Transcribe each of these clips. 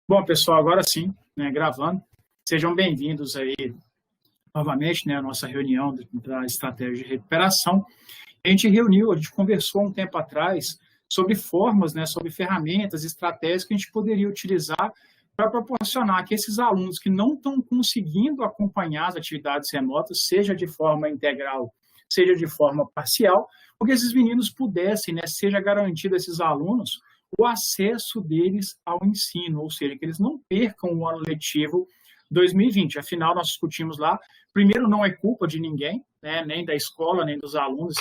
Bom, pessoal, agora sim, né, gravando. Sejam bem-vindos aí novamente, né, à nossa reunião da estratégia de recuperação. A gente conversou um tempo atrás sobre formas, né, sobre ferramentas, estratégias que a gente poderia utilizar para proporcionar que esses alunos que não estão conseguindo acompanhar as atividades remotas, seja de forma integral, seja de forma parcial, porque esses meninos pudessem, né, seja garantido a esses alunos o acesso deles ao ensino, ou seja, que eles não percam o ano letivo 2020. Afinal, nós discutimos lá, primeiro, não é culpa de ninguém, né, nem da escola, nem dos alunos,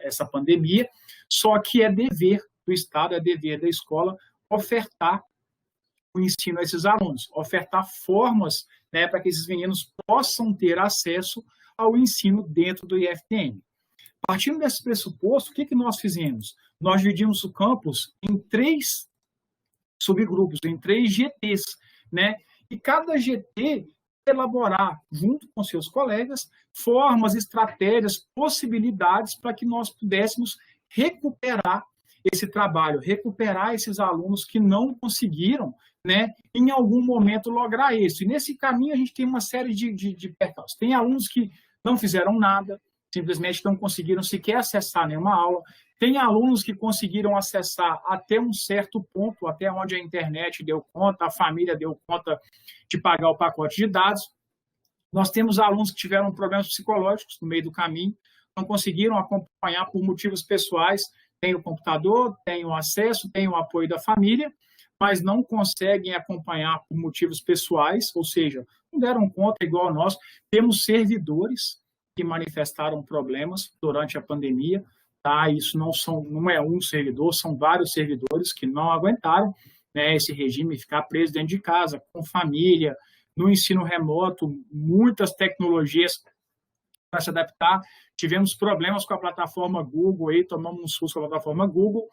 essa pandemia, só que é dever do Estado, é dever da escola ofertar o ensino a esses alunos, ofertar formas, né, para que esses meninos possam ter acesso ao ensino dentro do IFTM. Partindo desse pressuposto, o que nós fizemos? Nós dividimos o campus em 3 subgrupos, em 3 GTs, né? E cada GT elaborar, junto com seus colegas, formas, estratégias, possibilidades para que nós pudéssemos recuperar esse trabalho, recuperar esses alunos que não conseguiram, né, em algum momento lograr isso. E nesse caminho a gente tem uma série de percalços. Tem alunos que não fizeram nada, simplesmente não conseguiram sequer acessar nenhuma aula. Tem alunos que conseguiram acessar até um certo ponto, até onde a internet deu conta, a família deu conta de pagar o pacote de dados. Nós temos alunos que tiveram problemas psicológicos no meio do caminho, não conseguiram acompanhar por motivos pessoais, tem o computador, tem o acesso, tem o apoio da família, mas não conseguem acompanhar por motivos pessoais, ou seja, não deram conta igual nós. Temos servidores que manifestaram problemas durante a pandemia, tá? Isso não é um servidor, são vários servidores que não aguentaram, né, esse regime, ficar preso dentro de casa, com família, no ensino remoto, muitas tecnologias para se adaptar. Tivemos problemas com a plataforma Google, aí tomamos um susto com a plataforma Google,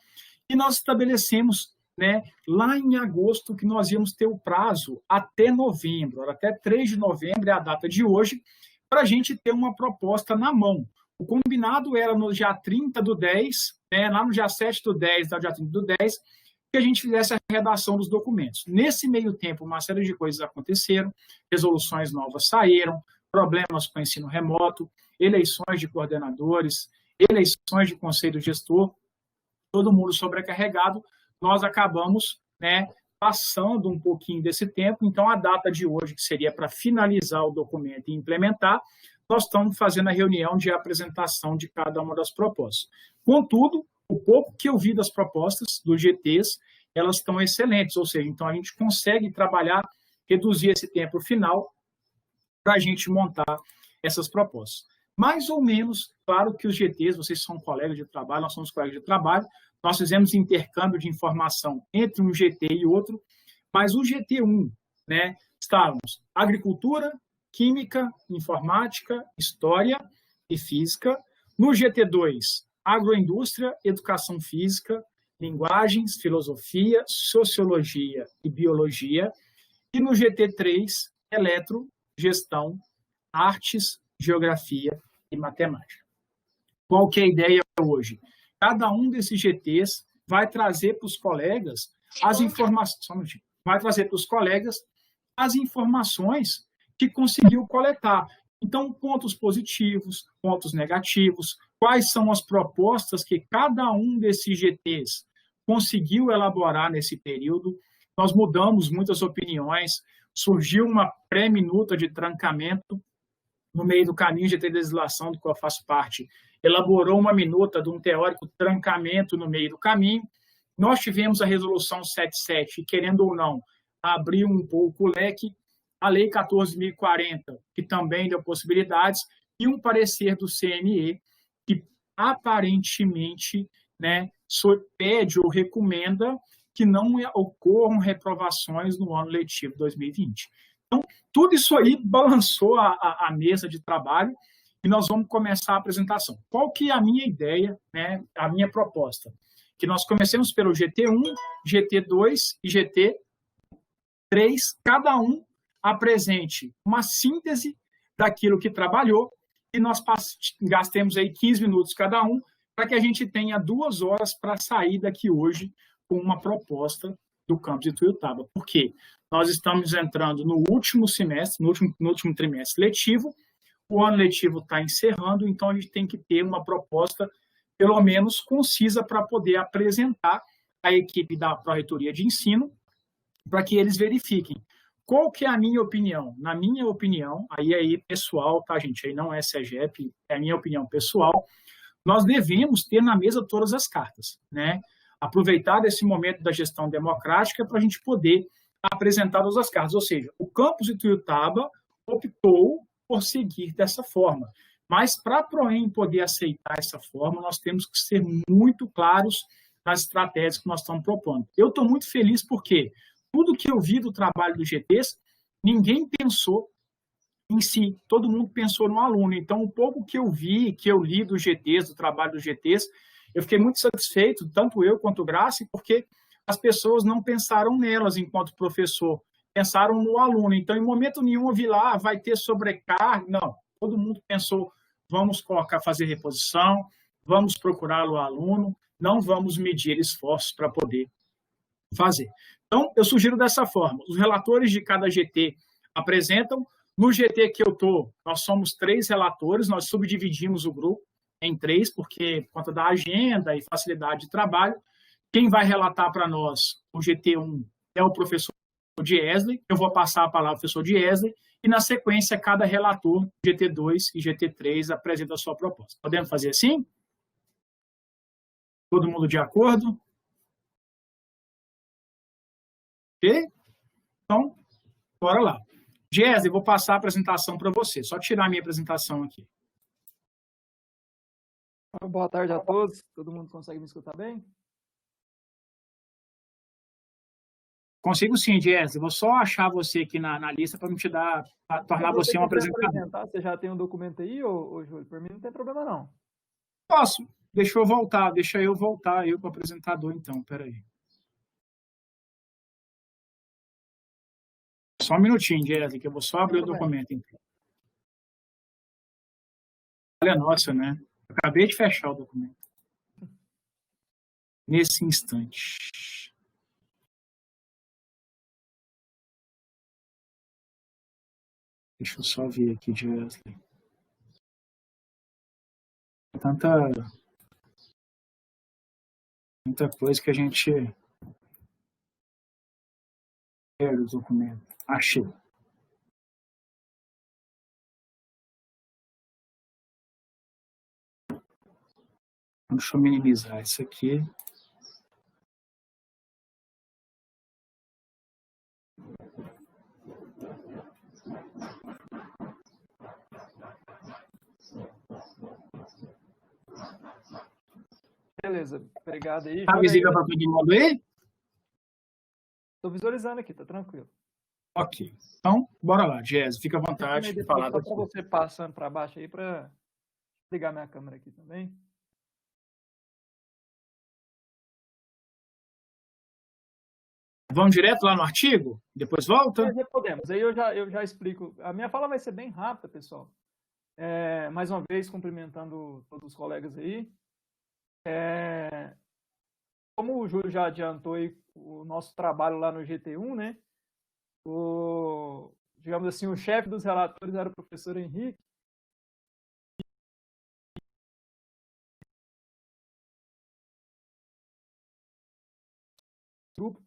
e nós estabelecemos, né, lá em agosto, que nós íamos ter o prazo até novembro, até 3 de novembro é a data de hoje, para a gente ter uma proposta na mão. O combinado era no dia 30/10, né, lá no dia 7/10, no dia 30/10, que a gente fizesse a redação dos documentos. Nesse meio tempo, uma série de coisas aconteceram, resoluções novas saíram, problemas com o ensino remoto, eleições de coordenadores, eleições de conselho gestor, todo mundo sobrecarregado. Nós acabamos, né, passando um pouquinho desse tempo, então a data de hoje, que seria para finalizar o documento e implementar, nós estamos fazendo a reunião de apresentação de cada uma das propostas. Contudo, o pouco que eu vi das propostas dos GTs, elas estão excelentes, ou seja, então a gente consegue trabalhar, reduzir esse tempo final para a gente montar essas propostas. Mais ou menos, claro que os GTs, vocês são colegas de trabalho, nós somos colegas de trabalho, nós fizemos intercâmbio de informação entre um GT e outro, mas o GT1, né, estávamos agricultura, química, informática, história e física. No GT2, agroindústria, educação física, linguagens, filosofia, sociologia e biologia. E no GT3, eletro, gestão, artes, geografia e matemática. Qual que é a ideia hoje? Cada um desses GTs vai trazer para os colegas as informações, que conseguiu coletar. Então, pontos positivos, pontos negativos, quais são as propostas que cada um desses GTs conseguiu elaborar nesse período. Nós mudamos muitas opiniões, surgiu uma pré-minuta de trancamento no meio do caminho de legislação do qual eu faço parte, elaborou uma minuta de um teórico trancamento no meio do caminho. Nós tivemos a resolução 77, querendo ou não, abriu um pouco o leque, a lei 14.040, que também deu possibilidades, e um parecer do CNE, que aparentemente, né, pede ou recomenda que não ocorram reprovações no ano letivo 2020. Então, tudo isso aí balançou a mesa de trabalho e nós vamos começar a apresentação. Qual que é a minha ideia, né, a minha proposta? Que nós comecemos pelo GT1, GT2 e GT3, cada um apresente uma síntese daquilo que trabalhou e nós gastemos aí 15 minutos cada um para que a gente tenha 2 horas para sair daqui hoje com uma proposta do campus de Ituiutaba. Por quê? Nós estamos entrando no último semestre, no último trimestre letivo, o ano letivo está encerrando, então a gente tem que ter uma proposta, pelo menos concisa, para poder apresentar à equipe da Pró-Reitoria de Ensino, para que eles verifiquem. Qual que é a minha opinião? Na minha opinião, aí pessoal, tá, gente? Aí não é CEGEP, é a minha opinião pessoal. Nós devemos ter na mesa todas as cartas, né? Aproveitar desse momento da gestão democrática para a gente poder apresentar todas as cartas. Ou seja, o campus de Ituiutaba optou por seguir dessa forma. Mas para a Proem poder aceitar essa forma, nós temos que ser muito claros nas estratégias que nós estamos propondo. Eu estou muito feliz porque tudo que eu vi do trabalho do GTs, ninguém pensou em si, todo mundo pensou no aluno. Então, o pouco que eu vi, que eu li do GTs, do trabalho do GTs, eu fiquei muito satisfeito, tanto eu quanto o Graça, porque as pessoas não pensaram nelas enquanto professor, pensaram no aluno. Então, em momento nenhum eu vi lá, vai ter sobrecarga. Não, todo mundo pensou, vamos colocar, fazer reposição, vamos procurar o aluno, não vamos medir esforços para poder fazer. Então, eu sugiro dessa forma, os relatores de cada GT apresentam. No GT que eu estou, nós somos 3 relatores, nós subdividimos o grupo em 3, porque por conta da agenda e facilidade de trabalho. Quem vai relatar para nós o GT1 é o professor Diesley, eu vou passar a palavra ao professor Diesley, e na sequência, cada relator, GT2 e GT3, apresenta a sua proposta. Podemos fazer assim? Todo mundo de acordo? Ok? Então, bora lá. Diesley, vou passar a apresentação para você. Só tirar a minha apresentação aqui. Boa tarde a todos. Todo mundo consegue me escutar bem? Consigo sim, Diesley. Vou só achar você aqui na lista para não te dar, para tornar você um apresentador. Você já tem um documento aí, ô Júlio? Por mim não tem problema, não. Posso. Deixa eu voltar, eu com o apresentador, então. Peraí. Só um minutinho, Diesley, que eu vou só abrir o documento. Então. Olha, nossa, né? Eu acabei de fechar o documento. Nesse instante. Deixa eu só ver aqui, Diesley. Muita coisa que a gente quer o documento. Achei. Deixa eu minimizar isso aqui. Beleza, obrigado aí. Tá visível para todo mundo aí? Estou visualizando aqui, tá tranquilo. Ok. Então, bora lá, Jess, fica à vontade de falar. Só para você passando para baixo aí para ligar minha câmera aqui também. Vamos direto lá no artigo? Depois volta? Podemos. Aí eu já explico. A minha fala vai ser bem rápida, pessoal. Mais uma vez, cumprimentando todos os colegas aí. Como o Júlio já adiantou aí o nosso trabalho lá no GT1, né? Digamos assim, o chefe dos relatores era o professor Henrique. O grupo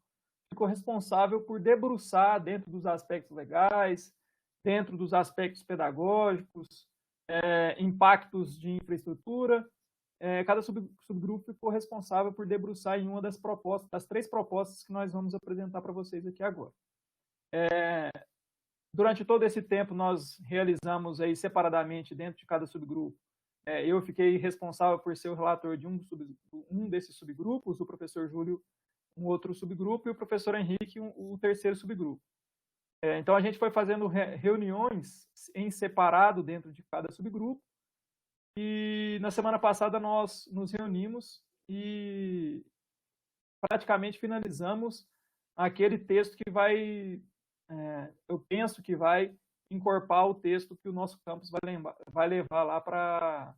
ficou responsável por debruçar dentro dos aspectos legais, dentro dos aspectos pedagógicos, impactos de infraestrutura. Cada subgrupo ficou responsável por debruçar em uma das 3 propostas que nós vamos apresentar para vocês aqui agora. Durante todo esse tempo, nós realizamos aí separadamente dentro de cada subgrupo. Eu fiquei responsável por ser o relator de um desses subgrupos, o professor Júlio, um outro subgrupo, e o professor Henrique, o terceiro subgrupo. Então, a gente foi fazendo reuniões em separado dentro de cada subgrupo, e na semana passada nós nos reunimos e praticamente finalizamos aquele texto que eu penso que vai incorporar o texto que o nosso campus vai levar lá para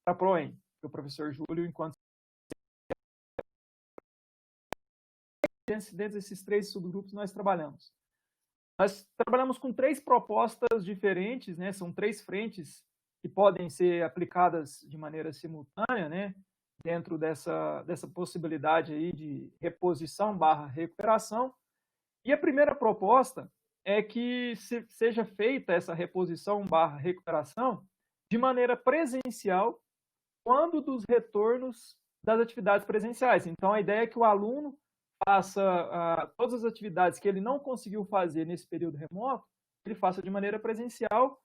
a Proem, que o professor Júlio, enquanto dentro desses 3 subgrupos nós trabalhamos? Nós trabalhamos com 3 propostas diferentes, né? São 3 frentes que podem ser aplicadas de maneira simultânea, né? Dentro dessa possibilidade aí de reposição/recuperação. E a primeira proposta é que seja feita essa reposição/recuperação de maneira presencial quando dos retornos das atividades presenciais. Então, a ideia é que o aluno faça todas as atividades que ele não conseguiu fazer nesse período remoto, ele faça de maneira presencial,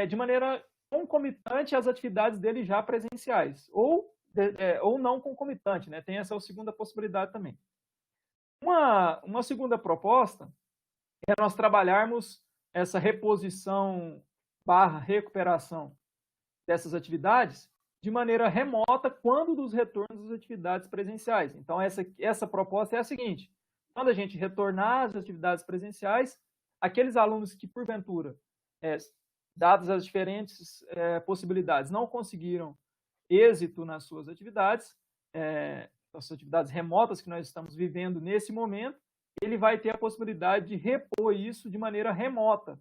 de maneira concomitante às atividades dele já presenciais, ou não concomitante, né? Tem essa segunda possibilidade também. Uma segunda proposta é nós trabalharmos essa reposição/recuperação dessas atividades de maneira remota quando dos retornos das atividades presenciais. Então, essa proposta é a seguinte: quando a gente retornar às atividades presenciais, aqueles alunos que, porventura, dadas as diferentes possibilidades, não conseguiram êxito nas suas atividades, as atividades remotas que nós estamos vivendo nesse momento, ele vai ter a possibilidade de repor isso de maneira remota.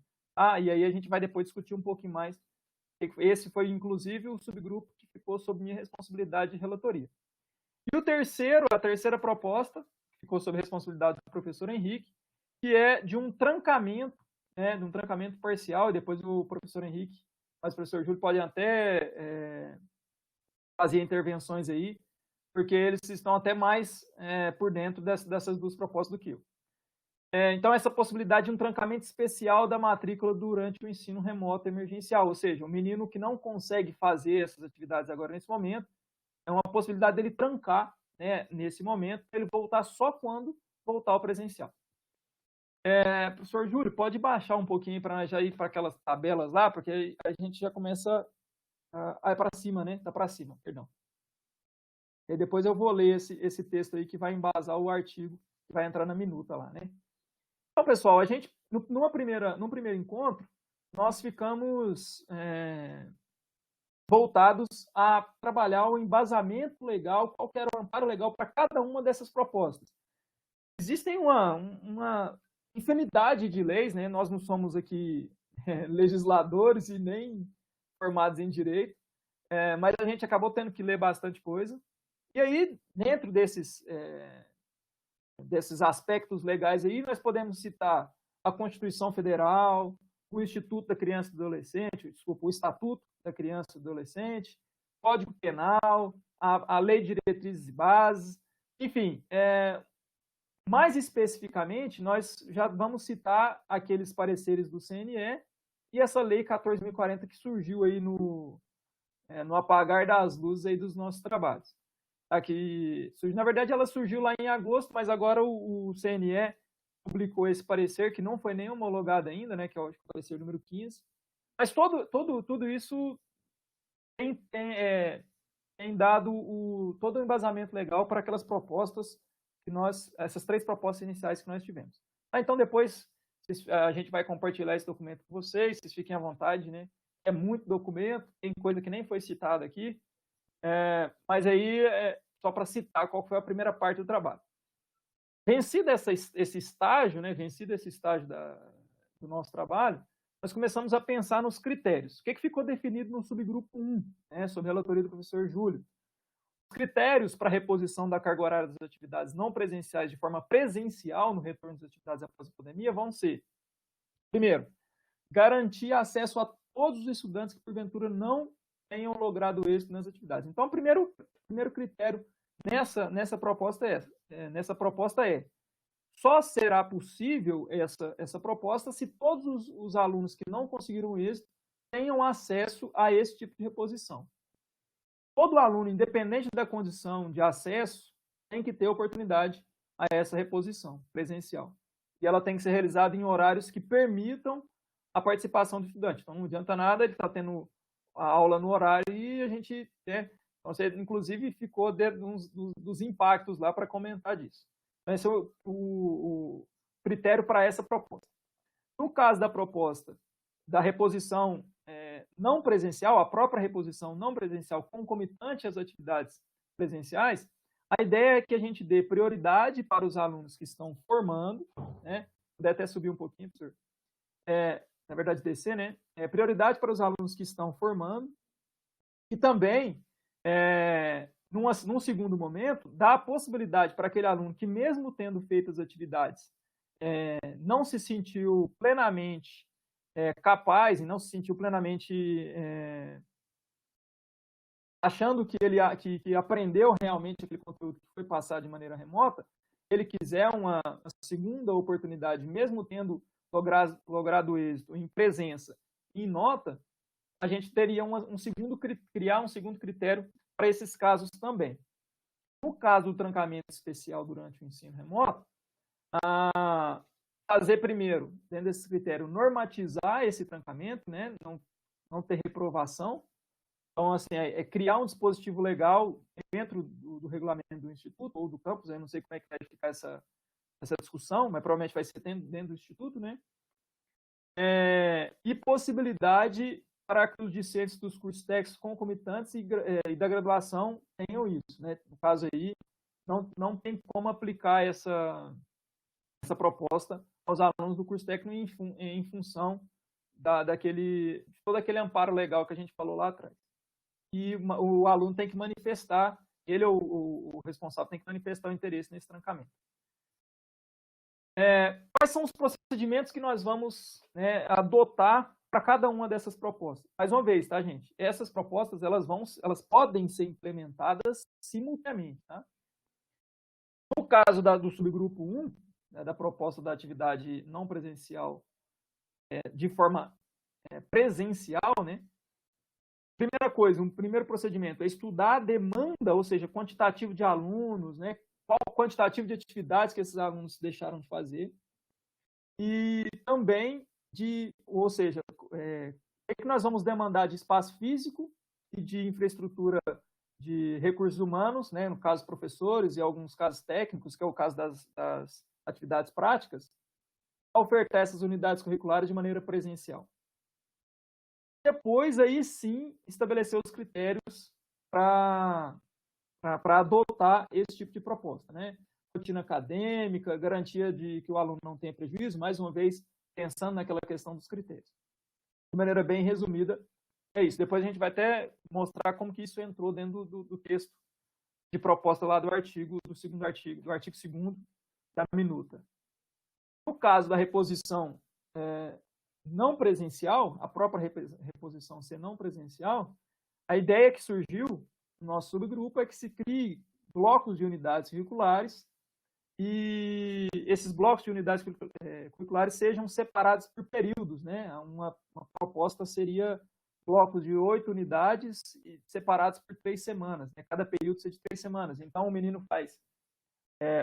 E aí a gente vai depois discutir um pouquinho mais. Esse foi, inclusive, o subgrupo que ficou sob minha responsabilidade de relatoria. E a terceira proposta, ficou sob responsabilidade do professor Henrique, que é de um trancamento, de um trancamento parcial, e depois o professor Henrique, mas o professor Júlio pode até fazer intervenções aí, porque eles estão até mais por dentro dessas 2 propostas do que eu. Então, essa possibilidade de um trancamento especial da matrícula durante o ensino remoto emergencial, ou seja, o menino que não consegue fazer essas atividades agora nesse momento, é uma possibilidade dele trancar, né, nesse momento, para ele voltar só quando voltar ao presencial. Professor Júlio, pode baixar um pouquinho para já ir para aquelas tabelas lá, porque a gente já começa para cima, né? Tá para cima, perdão. E depois eu vou ler esse texto aí que vai embasar o artigo que vai entrar na minuta lá, né? Então, pessoal, a gente, num primeiro encontro, nós ficamos voltados a trabalhar o embasamento legal, qual que era o amparo legal para cada uma dessas propostas. Existem uma infinidade de leis, né? Nós não somos aqui legisladores e nem formados em direito, mas a gente acabou tendo que ler bastante coisa. E aí, dentro desses aspectos legais aí, nós podemos citar a Constituição Federal, o Instituto da Criança e do Adolescente, o Estatuto da Criança e do Adolescente, Código Penal, a Lei de Diretrizes e Bases, enfim, mais especificamente, nós já vamos citar aqueles pareceres do CNE e essa Lei 14.040 que surgiu aí no apagar das luzes aí dos nossos trabalhos. Na verdade, ela surgiu lá em agosto, mas agora o CNE publicou esse parecer, que não foi nem homologado ainda, né, que é o parecer número 15. Mas tudo isso tem dado todo o embasamento legal para aquelas propostas essas 3 propostas iniciais que nós tivemos. Então, depois a gente vai compartilhar esse documento com vocês fiquem à vontade, né? É muito documento, tem coisa que nem foi citada aqui, mas aí só para citar qual foi a primeira parte do trabalho. Vencido esse estágio, né? Vencido esse estágio do nosso trabalho, nós começamos a pensar nos critérios. O que ficou definido no subgrupo 1, né, sob a relatoria do professor Júlio? Os critérios para a reposição da carga horária das atividades não presenciais de forma presencial no retorno das atividades após a pandemia vão ser, primeiro, garantir acesso a todos os estudantes que, porventura, não tenham logrado êxito nas atividades. Então, o primeiro critério nessa proposta é só será possível essa proposta se todos os alunos que não conseguiram êxito tenham acesso a esse tipo de reposição. Todo aluno, independente da condição de acesso, tem que ter oportunidade a essa reposição presencial. E ela tem que ser realizada em horários que permitam a participação do estudante. Então, não adianta nada ele estar tendo a aula no horário e a gente... Então, você, inclusive, ficou dentro dos impactos lá para comentar disso. Então, esse é o critério para essa proposta. No caso da proposta da reposição não presencial, a própria reposição não presencial concomitante às atividades presenciais, A ideia é que a gente dê prioridade para os alunos que estão formando, né? Puder até subir um pouquinho, professor. Na verdade, descer, né? Prioridade para os alunos que estão formando e também, num segundo momento, dá a possibilidade para aquele aluno que, mesmo tendo feito as atividades, não se sentiu plenamente capaz e não se sentiu plenamente achando que ele que aprendeu realmente aquele conteúdo que foi passado de maneira remota, ele quiser uma segunda oportunidade, mesmo tendo logrado êxito em presença e em nota, a gente teria criar um segundo critério para esses casos também. No caso do trancamento especial durante o ensino remoto, fazer primeiro, dentro desse critério, normatizar esse trancamento, né? Não ter reprovação. Então, assim, criar um dispositivo legal dentro do regulamento do Instituto ou do campus, eu não sei como é que vai ficar essa discussão, mas provavelmente vai ser dentro do Instituto, né? E possibilidade para que os discentes dos cursos técnicos concomitantes e da graduação tenham isso, né? No caso aí, não tem como aplicar essa proposta aos alunos do curso técnico em função de todo aquele amparo legal que a gente falou lá atrás. E o aluno tem que manifestar, ele ou o responsável tem que manifestar o interesse nesse trancamento. Quais são os procedimentos que nós vamos, né, adotar para cada uma dessas propostas? Mais uma vez, tá, gente? Essas propostas, elas podem ser implementadas simultaneamente, tá? No caso do subgrupo 1, né, da proposta da atividade não presencial de forma presencial, né? Primeira coisa, um primeiro procedimento é estudar a demanda, ou seja, quantitativo de alunos, né? Qual o quantitativo de atividades que esses alunos deixaram de fazer. E também ou seja, o que nós vamos demandar de espaço físico e de infraestrutura de recursos humanos, né? No caso, professores e alguns casos técnicos, que é o caso das atividades práticas, a ofertar essas unidades curriculares de maneira presencial. Depois, aí sim, estabelecer os critérios para adotar esse tipo de proposta, né? Rotina acadêmica, garantia de que o aluno não tenha prejuízo, mais uma vez, pensando naquela questão dos critérios. De maneira bem resumida, é isso. Depois a gente vai até mostrar como que isso entrou dentro do texto de proposta lá do artigo 2º da minuta. No caso da reposição não presencial, a própria reposição ser não presencial, a ideia que surgiu no nosso subgrupo é que se crie blocos de unidades curriculares e esses blocos de unidades curriculares sejam separados por períodos, né? Uma proposta seria blocos de 8 unidades separados por 3 semanas, né? Cada período seja de 3 semanas. Então, o menino faz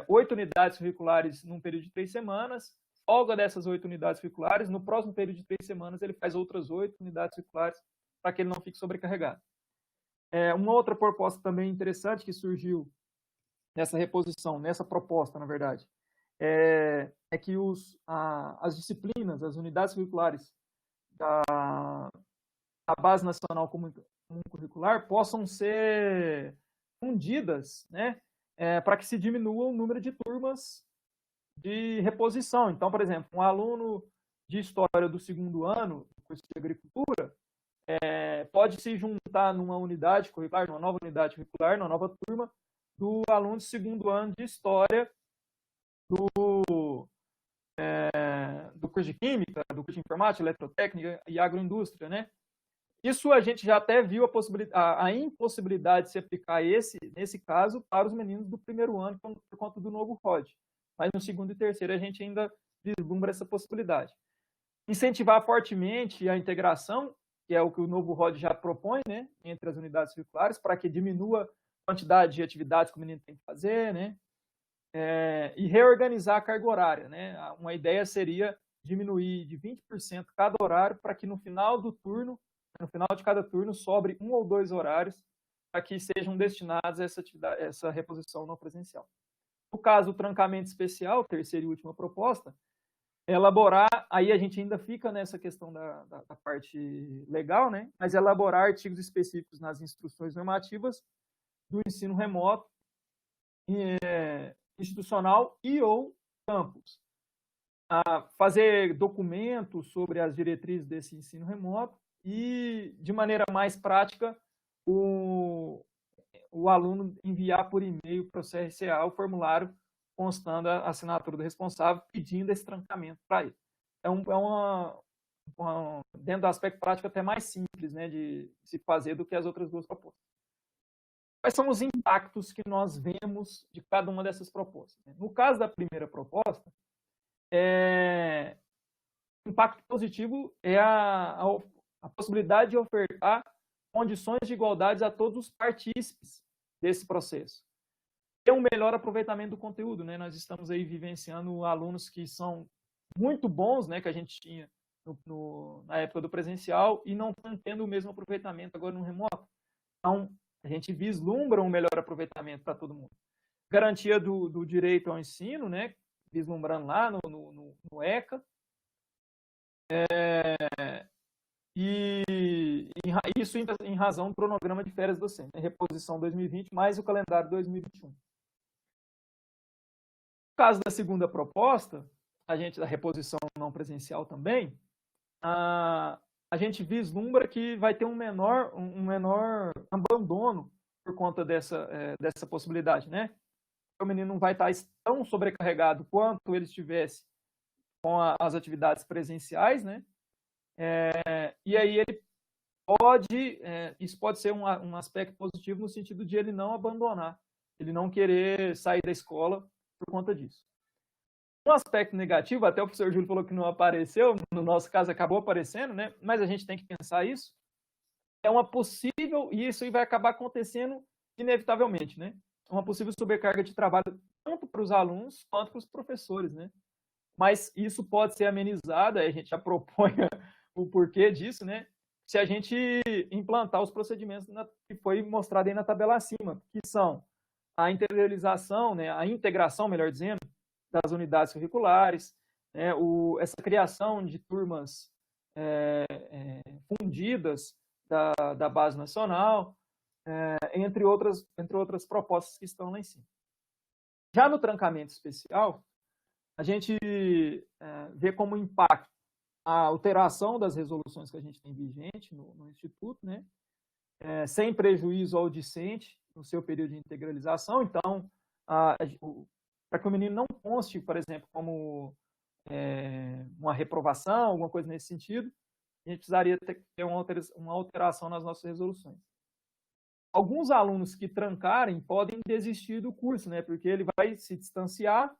8 unidades curriculares num período de 3 semanas, folga dessas 8 unidades curriculares, no próximo período de 3 semanas ele faz outras 8 unidades curriculares para que ele não fique sobrecarregado. Uma outra proposta também interessante que surgiu nessa reposição, nessa proposta, na verdade, é que as disciplinas, as unidades curriculares da Base Nacional Comum Curricular possam ser fundidas, né, para que se diminua o número de turmas de reposição. Então, por exemplo, um aluno de História do 2º ano, do curso de Agricultura, pode se juntar numa unidade curricular, numa nova unidade curricular, numa nova turma, do aluno de 2º ano de História do curso de Química, do curso de Informática, Eletrotécnica e Agroindústria, né? Isso a gente já até viu a impossibilidade de se aplicar nesse caso para os meninos do 1º ano por conta do novo ROD. Mas no 2º e 3º a gente ainda vislumbra essa possibilidade. Incentivar fortemente a integração, que é o que o novo ROD já propõe, né, entre as unidades curriculares, para que diminua a quantidade de atividades que o menino tem que fazer, né, e reorganizar a carga horária, né. Uma ideia seria diminuir de 20% cada horário para que no final de cada turno, sobre 1 ou 2 horários para que sejam destinados a essa reposição não presencial. No caso do trancamento especial, terceira e última proposta, elaborar, aí a gente ainda fica nessa questão da parte legal, né? Mas elaborar artigos específicos nas instruções normativas do ensino remoto institucional e ou campus. Fazer documentos sobre as diretrizes desse ensino remoto e, de maneira mais prática, o aluno enviar por e-mail para o CRCA o formulário constando a assinatura do responsável, pedindo esse trancamento para ele. Dentro do aspecto prático, até mais simples, né, de se fazer do que as outras duas propostas. Quais são os impactos que nós vemos de cada uma dessas propostas? No caso da primeira proposta, o impacto positivo é a possibilidade de ofertar condições de igualdade a todos os partícipes desse processo. Ter um melhor aproveitamento do conteúdo, né? Nós estamos aí vivenciando alunos que são muito bons, né, que a gente tinha na época do presencial e não estão tendo o mesmo aproveitamento agora no remoto. Então, a gente vislumbra um melhor aproveitamento para todo mundo. Garantia do direito ao ensino, né, vislumbrando lá no ECA. E isso em razão do cronograma de férias docentes, né, reposição 2020 mais o calendário 2021. No caso da segunda proposta, da reposição não presencial também, a gente vislumbra que vai ter um menor abandono por conta dessa possibilidade, né? O menino não vai estar tão sobrecarregado quanto ele estivesse com as atividades presenciais, né? E aí ele isso pode ser um aspecto positivo no sentido de ele não abandonar, ele não querer sair da escola por conta disso. Um aspecto negativo, até o professor Júlio falou que não apareceu, no nosso caso acabou aparecendo, né? Mas a gente tem que pensar isso, é uma possível, e isso aí vai acabar acontecendo inevitavelmente, né? Uma possível sobrecarga de trabalho tanto para os alunos quanto para os professores, né? Mas isso pode ser amenizado, aí a gente já propõe o porquê disso, né? Se a gente implantar os procedimentos que foi mostrado aí na tabela acima, que são a integralização, né? A integração, melhor dizendo, das unidades curriculares, né? Essa criação de turmas fundidas da base nacional, entre outras propostas que estão lá em cima. Já no trancamento especial, a gente vê como impacto a alteração das resoluções que a gente tem vigente no Instituto, né? Sem prejuízo ao discente no seu período de integralização. Então, para que o menino não conste, por exemplo, como uma reprovação, alguma coisa nesse sentido, a gente precisaria ter uma alteração nas nossas resoluções. Alguns alunos que trancarem podem desistir do curso, né? Porque ele vai se distanciar,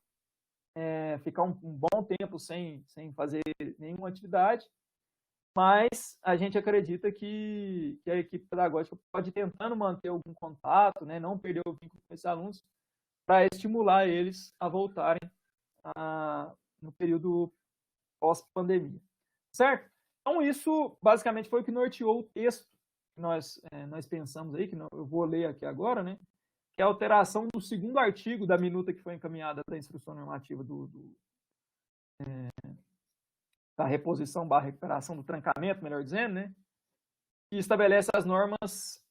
ficar um bom tempo sem fazer nenhuma atividade, mas a gente acredita que a equipe pedagógica pode ir tentando manter algum contato, né? Não perder o vínculo com esses alunos, para estimular eles a voltarem no período pós-pandemia, certo? Então, isso basicamente foi o que norteou o texto que nós pensamos aí, que eu vou ler aqui agora, né? Que é a alteração do segundo artigo da minuta que foi encaminhada da instrução normativa da reposição / recuperação do trancamento, melhor dizendo, né? Que estabelece as normas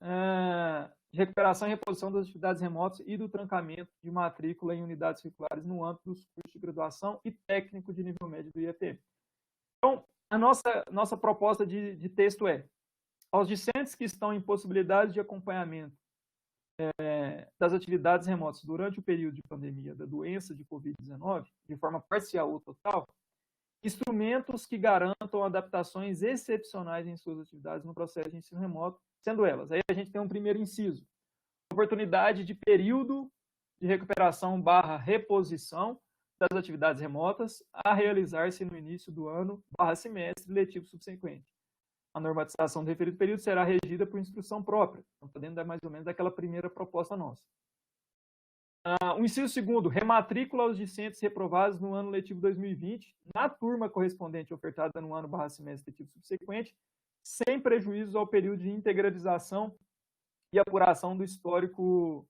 de recuperação e reposição das atividades remotas e do trancamento de matrícula em unidades curriculares no âmbito dos cursos de graduação e técnico de nível médio do IETM. Então, a nossa proposta de texto aos discentes que estão em possibilidade de acompanhamento das atividades remotas durante o período de pandemia da doença de Covid-19, de forma parcial ou total, instrumentos que garantam adaptações excepcionais em suas atividades no processo de ensino remoto, sendo elas. Aí a gente tem um primeiro inciso, oportunidade de período de recuperação / reposição das atividades remotas a realizar-se no início do ano / semestre letivo subsequente. A normatização do referido período será regida por instrução própria, então está dentro mais ou menos daquela primeira proposta nossa. O inciso segundo, rematrícula aos discentes reprovados no ano letivo 2020, na turma correspondente ofertada no ano / semestre letivo subsequente, sem prejuízo ao período de integralização e apuração do histórico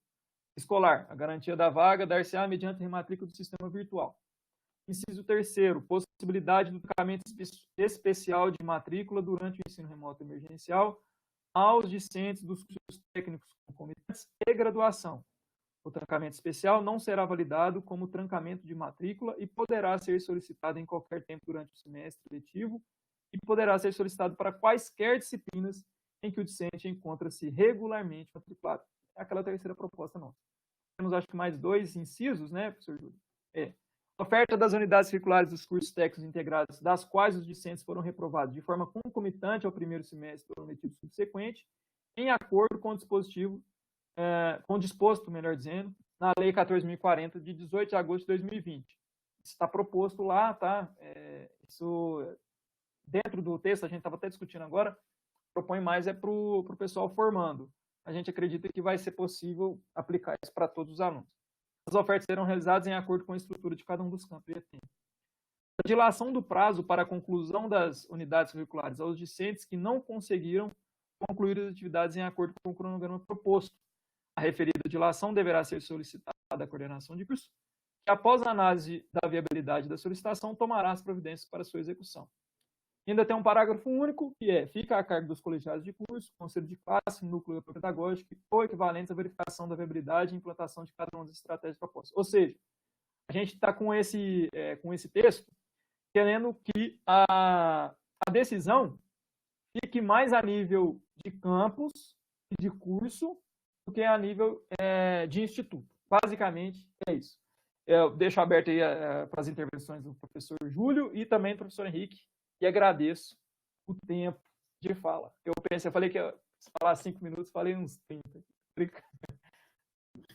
escolar. A garantia da vaga dar-se-á mediante rematrícula do sistema virtual. Inciso terceiro, possibilidade do trancamento especial de matrícula durante o ensino remoto emergencial aos discentes dos cursos técnicos concomitantes e graduação. o trancamento especial não será validado como trancamento de matrícula e poderá ser solicitado em qualquer tempo durante o semestre letivo e poderá ser solicitado para quaisquer disciplinas em que o discente encontra-se regularmente matriculado. É aquela terceira proposta nossa. Temos, acho que, mais 2 incisos, né, professor Júlio? Oferta das unidades curriculares dos cursos técnicos integrados, das quais os discentes foram reprovados de forma concomitante ao primeiro semestre do ano letivo subsequente, em acordo com o dispositivo, com o disposto, melhor dizendo, na Lei 14.040, de 18 de agosto de 2020. Isso está proposto lá, tá? Isso, dentro do texto, a gente estava até discutindo agora, propõe mais para o pessoal formando. A gente acredita que vai ser possível aplicar isso para todos os alunos. As ofertas serão realizadas em acordo com a estrutura de cada um dos campos. A dilação do prazo para a conclusão das unidades curriculares aos discentes que não conseguiram concluir as atividades em acordo com o cronograma proposto. A referida dilação deverá ser solicitada à coordenação de curso, que, após a análise da viabilidade da solicitação, tomará as providências para sua execução. E ainda tem um parágrafo único, que fica a cargo dos colegiados de curso, conselho de classe, núcleo pedagógico ou equivalentes à verificação da viabilidade e implantação de cada uma das estratégias propostas. Ou seja, a gente está com esse texto querendo que a decisão fique mais a nível de campus e de curso do que a nível de instituto. Basicamente, é isso. Eu deixo aberto aí para as intervenções do professor Júlio e também do professor Henrique, e agradeço o tempo de fala. Eu falei que ia falar 5 minutos, falei uns 30.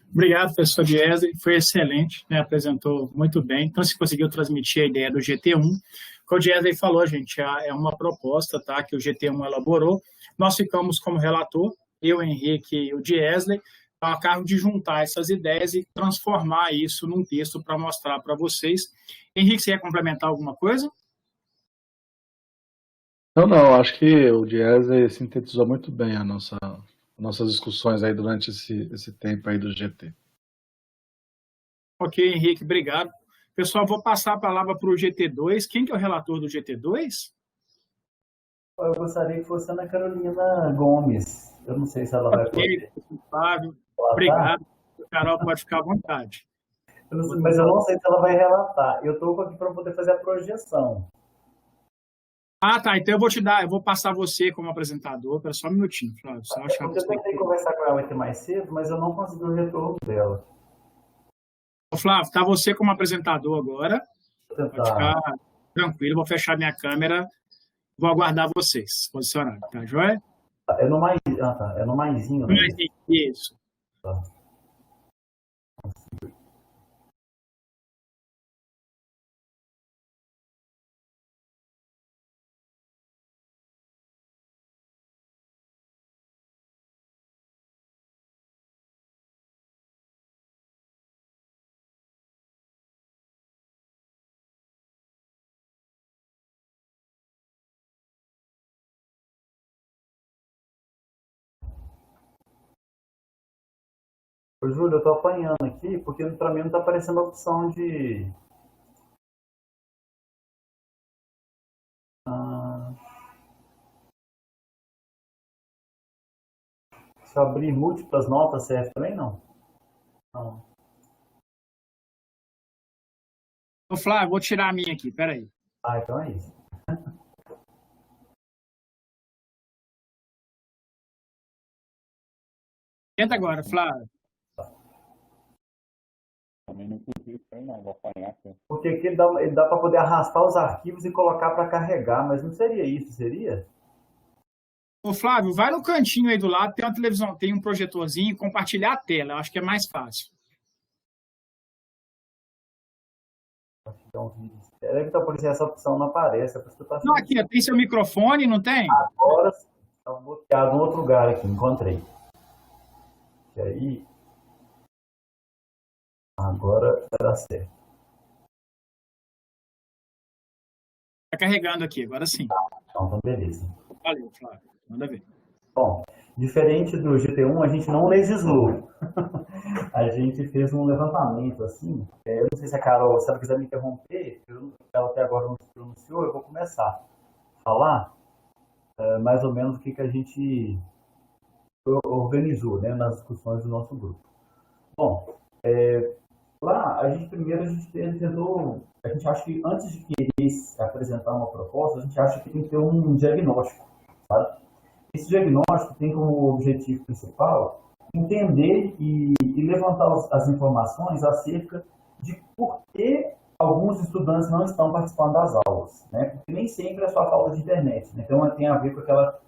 Obrigado, professor Diese, foi excelente, né? Apresentou muito bem, então se conseguiu transmitir a ideia do GT1. Como o Diese falou, gente, é uma proposta, tá, que o GT1 elaborou, nós ficamos como relator, eu, o Henrique e o Diese, a cargo de juntar essas ideias e transformar isso num texto para mostrar para vocês. Henrique, você ia complementar alguma coisa? Não, acho que o Diese sintetizou muito bem nossas discussões aí durante esse tempo aí do GT. Ok, Henrique, obrigado. Pessoal, vou passar a palavra para o GT2. Quem que é o relator do GT2? Eu gostaria que fosse a Ana Carolina Gomes. Eu não sei se ela vai poder. Flávio, obrigado. Carol, pode ficar à vontade. Mas eu não sei se ela vai relatar. Eu estou aqui para poder fazer a projeção. Ah, tá. Então eu vou passar você como apresentador. Espera só um minutinho, Flávio. Eu tentei conversar com ela aqui mais cedo, mas eu não consegui o retorno dela. Ô, Flávio, tá você como apresentador agora. Pode ficar tranquilo, vou fechar minha câmera. Vou aguardar vocês posicionarem, tá, joia? É no mais... tá. É no maisinho, né? Isso. Tá. Ô, Júlio, eu estou apanhando aqui, porque para mim não está aparecendo a opção de... Se eu abrir múltiplas notas, serve também? Não. Ô, Flávio, vou tirar a minha aqui, peraí. Então é isso. Tenta agora, Flávio. Também não consigo treinar, vou apanhar. Porque aqui ele dá para poder arrastar os arquivos e colocar para carregar, mas não seria isso, seria? Ô, Flávio, vai no cantinho aí do lado, tem uma televisão, tem um projetorzinho, compartilhar a tela, eu acho que é mais fácil. Deve estar por isso essa opção não aparece. Não, aqui, tem seu microfone, não tem? Agora está bloqueado em outro lugar aqui, encontrei. E aí, agora vai dar certo. Está carregando aqui, agora sim. Então, beleza. Valeu, Flávio. Manda ver. Bom, diferente do GT1, a gente não legislou. A gente fez um levantamento, assim. Eu não sei se a Carol, se ela quiser me interromper, ela até agora não se pronunciou, eu vou começar a falar mais ou menos o que a gente organizou, né, nas discussões do nosso grupo. Bom, Lá, a gente tentou, a gente acha que antes de querer apresentar uma proposta, a gente acha que tem que ter um diagnóstico, sabe? Esse diagnóstico tem como objetivo principal entender e levantar as informações acerca de por que alguns estudantes não estão participando das aulas, né? Porque nem sempre é só a falta de internet, né? Então, tem a ver com aquela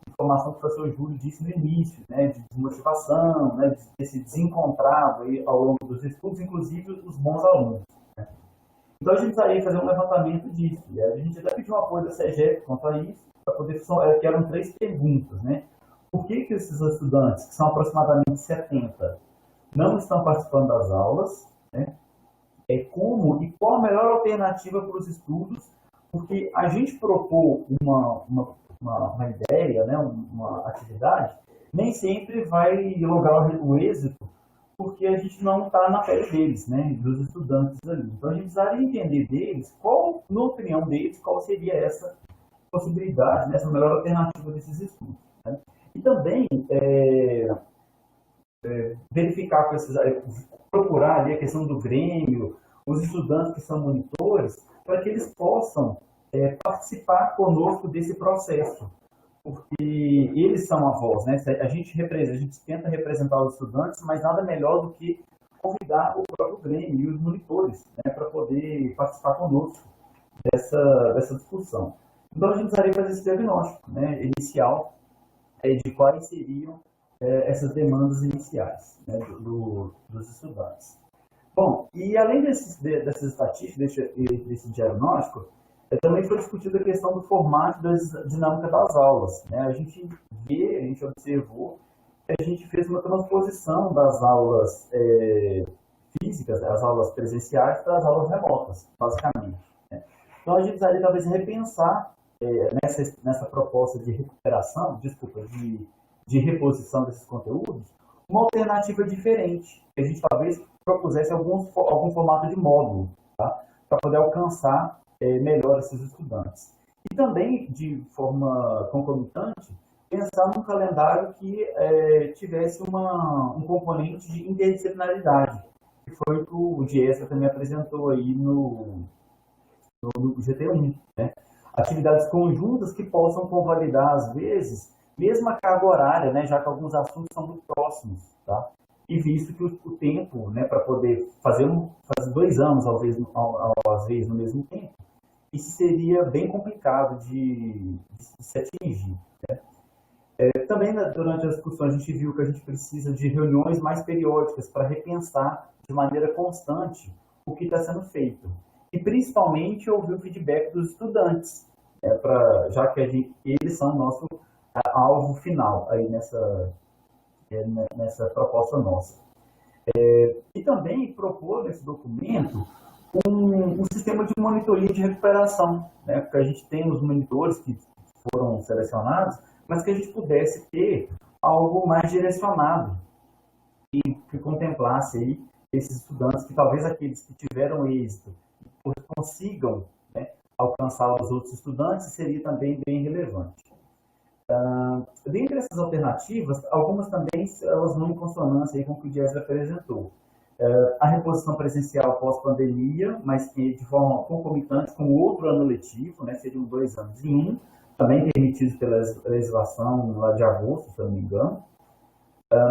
informação que o professor Júlio disse no início, né, de desmotivação, né, de ter se desencontrado aí ao longo dos estudos, inclusive os bons alunos. Né? Então, a gente precisaria fazer um levantamento disso. E a gente até pediu um apoio da CEGEP quanto a isso, para poder, que eram 3 perguntas. Né? Por que esses estudantes, que são aproximadamente 70, não estão participando das aulas? Né? Como e qual a melhor alternativa para os estudos? Porque a gente propôs uma ideia, né, uma atividade, nem sempre vai lograr o êxito, porque a gente não está na pele deles, né, dos estudantes ali. Então, a gente precisaria entender deles, na opinião deles, qual seria essa possibilidade, né, essa melhor alternativa desses estudos. Né? E também verificar, procurar ali a questão do Grêmio, os estudantes que são monitores, para que eles possam participar conosco desse processo, porque eles são a voz, né? A gente tenta representar os estudantes, mas nada melhor do que convidar o próprio Grêmio e os monitores, né, para poder participar conosco dessa discussão. Então, a gente precisaria fazer esse diagnóstico, né, inicial, de quais seriam essas demandas iniciais, né, dos estudantes. Bom, e além dessas estatísticas, desse diagnóstico, também foi discutida a questão do formato da dinâmica das aulas. Né? A gente observou que a gente fez uma transposição das aulas físicas, das aulas presenciais, para as aulas remotas, basicamente. Né? Então, a gente precisaria talvez repensar nessa proposta de recuperação, de reposição desses conteúdos, uma alternativa diferente, que a gente talvez propusesse algum formato de módulo, tá? Para poder alcançar melhor esses estudantes. E também, de forma concomitante, pensar num calendário que tivesse um componente de interdisciplinaridade, que foi o que o Diesa também apresentou aí no GT1. Né? Atividades conjuntas que possam convalidar, às vezes, mesmo a carga horária, né? Já que alguns assuntos são muito próximos. Tá? E visto que o tempo, né, para poder fazer 2 anos, às vezes, no mesmo tempo, isso seria bem complicado de se atingir. Né? Também, durante as discussões, a gente viu que a gente precisa de reuniões mais periódicas para repensar de maneira constante o que está sendo feito. E, principalmente, ouvir o feedback dos estudantes, já que eles são o nosso alvo final aí nessa proposta nossa. E também propor nesse documento um sistema de monitoria de recuperação, né? Porque a gente tem os monitores que foram selecionados, mas que a gente pudesse ter algo mais direcionado e que contemplasse aí esses estudantes, que talvez aqueles que tiveram êxito consigam, né, alcançar os outros estudantes, seria também bem relevante. Dentre essas alternativas, algumas também elas vão em consonância aí com o que o Dias apresentou. A reposição presencial pós-pandemia, mas que de forma concomitante com outro ano letivo, né, seriam 2 anos em 1, também permitidos pela legislação lá de agosto, se eu não me engano.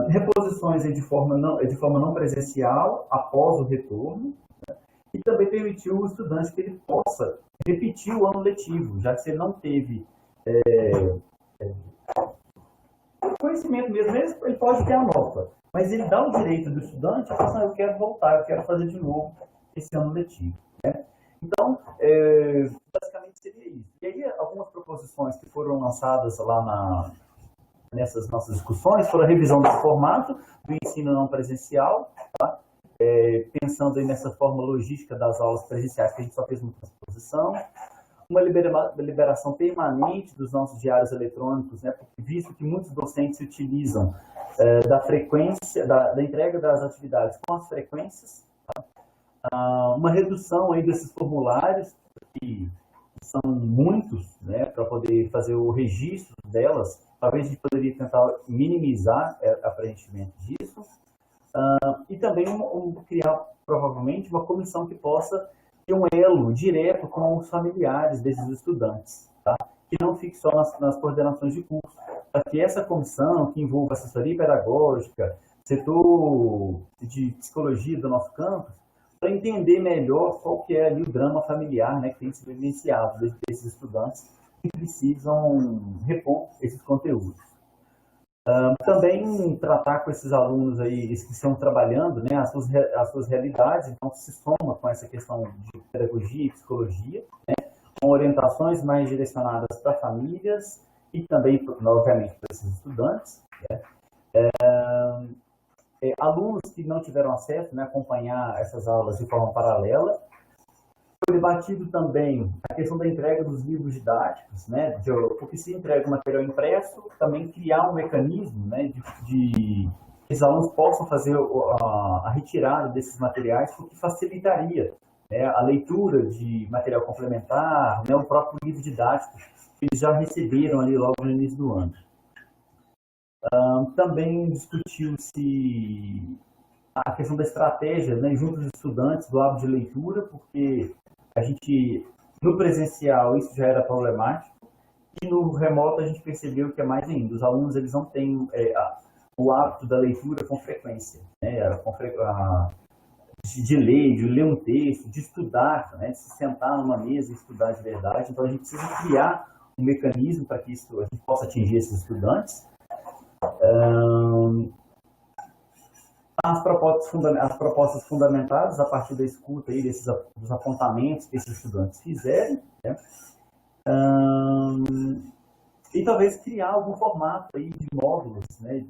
Reposições aí de forma não presencial após o retorno, né, e também permitiu o estudante que ele possa repetir o ano letivo, já que se ele não teve conhecimento mesmo, ele pode ter a nota, mas ele dá o direito do estudante a falar, eu quero voltar, eu quero fazer de novo esse ano letivo. Né? Então, basicamente seria isso. E aí, algumas proposições que foram lançadas lá nessas nossas discussões foram a revisão do formato do ensino não presencial, tá? Pensando aí nessa forma logística das aulas presenciais, que a gente só fez uma transposição, uma liberação permanente dos nossos diários eletrônicos, né, visto que muitos docentes se utilizam da frequência, da entrega das atividades com as frequências, tá? Uma redução aí desses formulários, que são muitos, né, para poder fazer o registro delas. Talvez a gente poderia tentar minimizar o preenchimento disso. E também criar, provavelmente, uma comissão que possa ter um elo direto com os familiares desses estudantes, tá? Que não fique só nas coordenações de curso, para que essa comissão, que envolva assessoria pedagógica, setor de psicologia do nosso campus, para entender melhor qual que é ali o drama familiar, né, que tem sido vivenciado desses estudantes que precisam repor esses conteúdos. Também tratar com esses alunos aí, eles que estão trabalhando, né, as suas realidades, então se soma com essa questão de pedagogia e psicologia, né, com orientações mais direcionadas para famílias e também, obviamente, para esses estudantes, né. Alunos que não tiveram acesso, né, acompanhar essas aulas de forma paralela. Foi debatido também a questão da entrega dos livros didáticos, né, porque se entrega o material impresso, também criar um mecanismo, né, de que os alunos possam fazer a retirada desses materiais, o que facilitaria, né, a leitura de material complementar, né, o próprio livro didático que eles já receberam ali logo no início do ano. Também discutiu-se a questão da estratégia, né, junto dos estudantes do hábito de leitura, porque a gente, no presencial, isso já era problemático, e no remoto a gente percebeu que é mais ainda. Os alunos eles não têm o hábito da leitura com frequência, né, de ler um texto, de estudar, né, de se sentar numa mesa e estudar de verdade. Então a gente precisa criar um mecanismo para que a gente possa atingir esses estudantes. As propostas fundamentadas a partir da escuta aí dos apontamentos que esses estudantes fizerem, né? E talvez criar algum formato aí de módulos, né,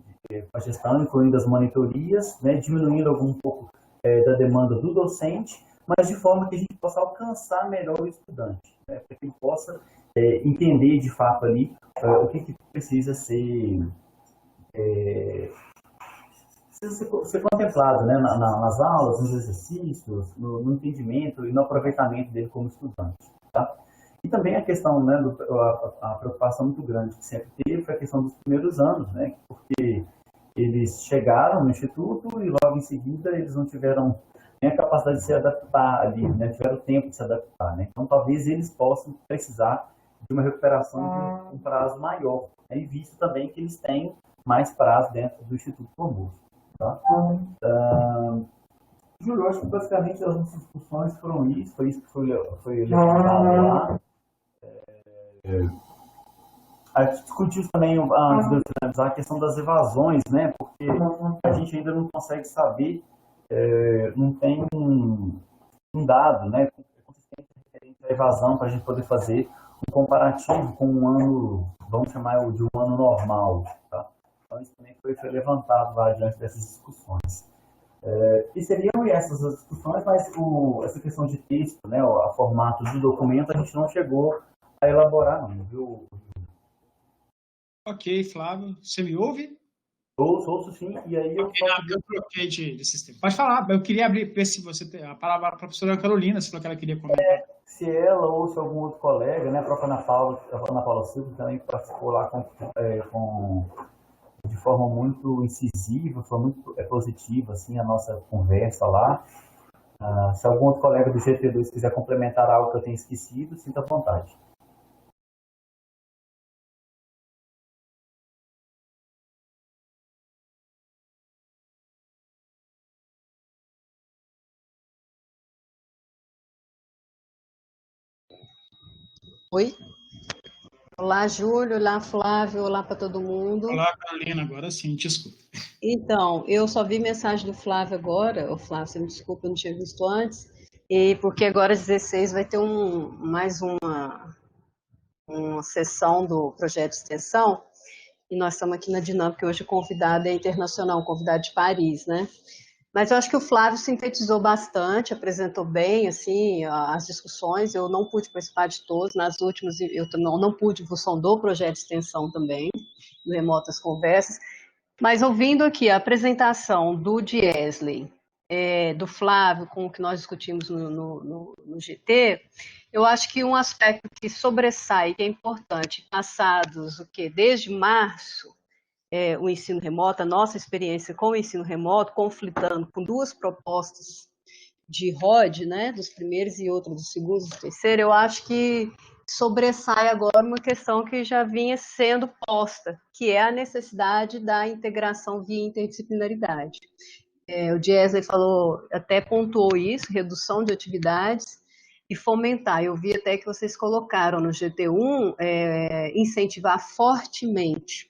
a gestão, incluindo as monitorias, né, diminuindo um pouco da demanda do docente, mas de forma que a gente possa alcançar melhor o estudante, né, para que ele possa entender de fato ali o que precisa ser ser contemplado, né, nas aulas, nos exercícios, no entendimento e no aproveitamento dele como estudante. Tá? E também a questão, né, a preocupação muito grande que sempre teve foi a questão dos primeiros anos, né, porque eles chegaram no instituto e logo em seguida eles não tiveram nem a capacidade de se adaptar ali, né, tiveram tempo de se adaptar. Né? Então talvez eles possam precisar de uma recuperação de um prazo maior, né, e visto também que eles têm mais prazo dentro do Instituto Formoso. Tá? Júlio, eu acho que basicamente as nossas discussões foram isso, foi isso que foi levantado lá. A gente discutiu também, antes de eu finalizar, a questão das evasões, né? Porque a gente ainda não consegue saber, não tem um dado, né, consistente referente à evasão para a gente poder fazer um comparativo com um ano, vamos chamar de um ano normal. Tá? Então, isso também foi levantado lá diante dessas discussões. E seriam essas as discussões, mas essa questão de texto, né, o formato do documento, a gente não chegou a elaborar, não, viu? Ok, Flávio. Você me ouve? Ouço sim, e aí eu troquei de sistema. Pode falar, eu queria ver se você tem a palavra para a professora Carolina, se falou que ela queria comentar. Se ela ou se algum outro colega, né, a própria Ana Paula Silva também participou lá de forma muito incisiva, foi muito positiva assim, a nossa conversa lá. Se algum outro colega do GT2 quiser complementar algo que eu tenha esquecido, sinta à vontade. Oi? Olá, Júlio, olá, Flávio, olá para todo mundo. Olá, Carolina, agora sim, te escuto. Então, eu só vi mensagem do Flávio agora. Ô, Flávio, você me desculpa, eu não tinha visto antes. Porque agora às 16 vai ter mais uma sessão do projeto de extensão. E nós estamos aqui na dinâmica, hoje o convidado é internacional, um convidado de Paris, né? Mas eu acho que o Flávio sintetizou bastante, apresentou bem assim, as discussões. Eu não pude participar de todas, nas últimas eu não pude, em função do projeto de extensão também, do Remotas Conversas. Mas ouvindo aqui a apresentação do Diesley, do Flávio, com o que nós discutimos no GT, eu acho que um aspecto que sobressai, que é importante, passados desde março, o ensino remoto, a nossa experiência com o ensino remoto, conflitando com duas propostas de ROD, né, dos primeiros e outro dos segundos e do terceiro, eu acho que sobressai agora uma questão que já vinha sendo posta, que é a necessidade da integração via interdisciplinaridade. O Diesel falou, até pontuou isso, redução de atividades e fomentar. Eu vi até que vocês colocaram no GT1, incentivar fortemente.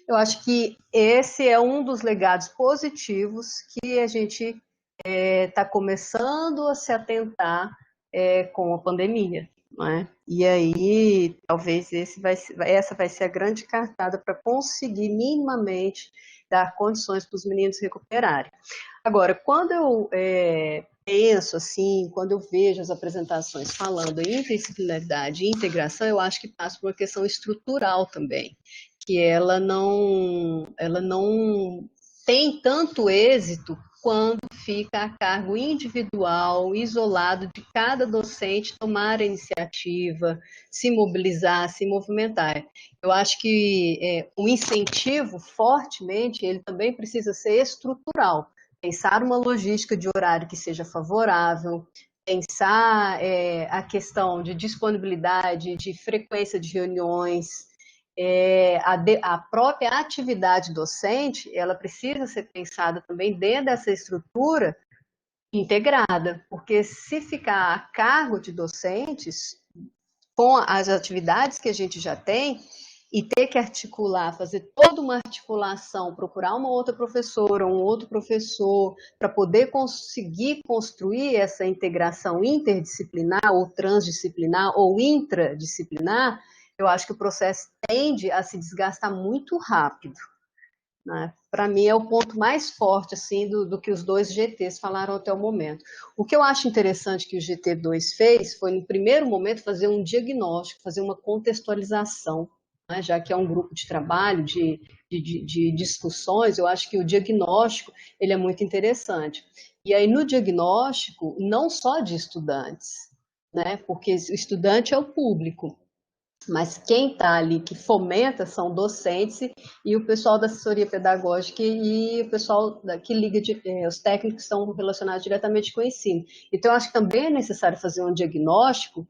Eu acho que esse é um dos legados positivos que a gente está começando a se atentar com a pandemia. Não é? E aí, talvez essa vai ser a grande cartada para conseguir minimamente dar condições para os meninos recuperarem. Agora, quando eu penso assim, quando eu vejo as apresentações falando em interdisciplinaridade e integração, eu acho que passa por uma questão estrutural também, que ela não tem tanto êxito quando fica a cargo individual, isolado de cada docente tomar a iniciativa, se mobilizar, se movimentar. Eu acho que o incentivo, fortemente, ele também precisa ser estrutural. Pensar uma logística de horário que seja favorável, pensar a questão de disponibilidade, de frequência de reuniões, a própria atividade docente, ela precisa ser pensada também dentro dessa estrutura integrada, porque se ficar a cargo de docentes, com as atividades que a gente já tem, e ter que articular, fazer toda uma articulação, procurar uma outra professora, um outro professor, para poder conseguir construir essa integração interdisciplinar, ou transdisciplinar, ou intradisciplinar, eu acho que o processo tende a se desgastar muito rápido. Né? Para mim, é o ponto mais forte assim, do que os dois GTs falaram até o momento. O que eu acho interessante que o GT2 fez foi, no primeiro momento, fazer um diagnóstico, fazer uma contextualização, né? Já que é um grupo de trabalho, de discussões, eu acho que o diagnóstico ele é muito interessante. E aí, no diagnóstico, não só de estudantes, né? Porque o estudante é o público, mas quem está ali, que fomenta, são docentes e o pessoal da assessoria pedagógica e o pessoal que liga, os técnicos que estão relacionados diretamente com o ensino. Então, eu acho que também é necessário fazer um diagnóstico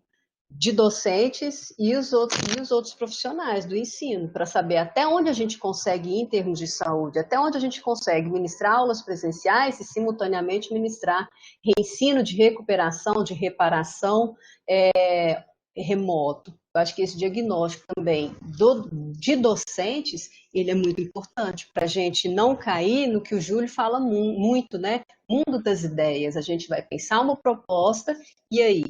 de docentes e os outros profissionais do ensino, para saber até onde a gente consegue ir em termos de saúde, até onde a gente consegue ministrar aulas presenciais e, simultaneamente, ministrar ensino de recuperação, de reparação remoto. Eu acho que esse diagnóstico também de docentes, ele é muito importante para a gente não cair no que o Júlio fala muito, né? Mundo das ideias. A gente vai pensar uma proposta e aí?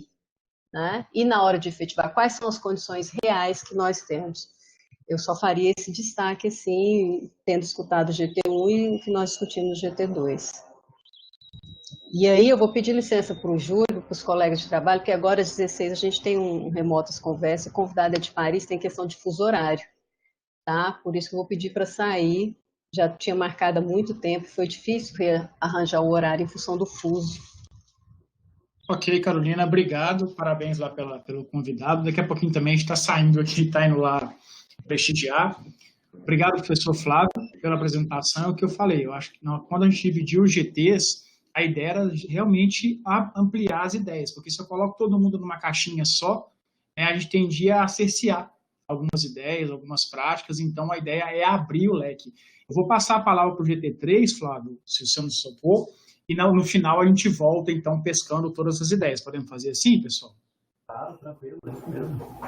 Né? E na hora de efetivar, quais são as condições reais que nós temos? Eu só faria esse destaque, assim, tendo escutado o GT1 e o que nós discutimos no GT2. E aí eu vou pedir licença para o Júlio, para os colegas de trabalho, que agora às 16 a gente tem um Remotas Conversa, convidada de Paris, tem questão de fuso horário, tá? Por isso que eu vou pedir para sair, já tinha marcado há muito tempo, foi difícil arranjar o horário em função do fuso. Ok, Carolina, obrigado, parabéns lá pelo convidado. Daqui a pouquinho também a gente está saindo aqui, está indo lá prestigiar. Obrigado, professor Flávio, pela apresentação. É o que eu falei, eu acho que quando a gente dividiu os GTs, a ideia era realmente ampliar as ideias, porque se eu coloco todo mundo numa caixinha só, a gente tendia a cercear algumas ideias, algumas práticas, então a ideia é abrir o leque. Eu vou passar a palavra para o GT3, Flávio, se você não se opor, e no final a gente volta, então, pescando todas as ideias. Podemos fazer assim, pessoal? Claro, tranquilo, é isso mesmo.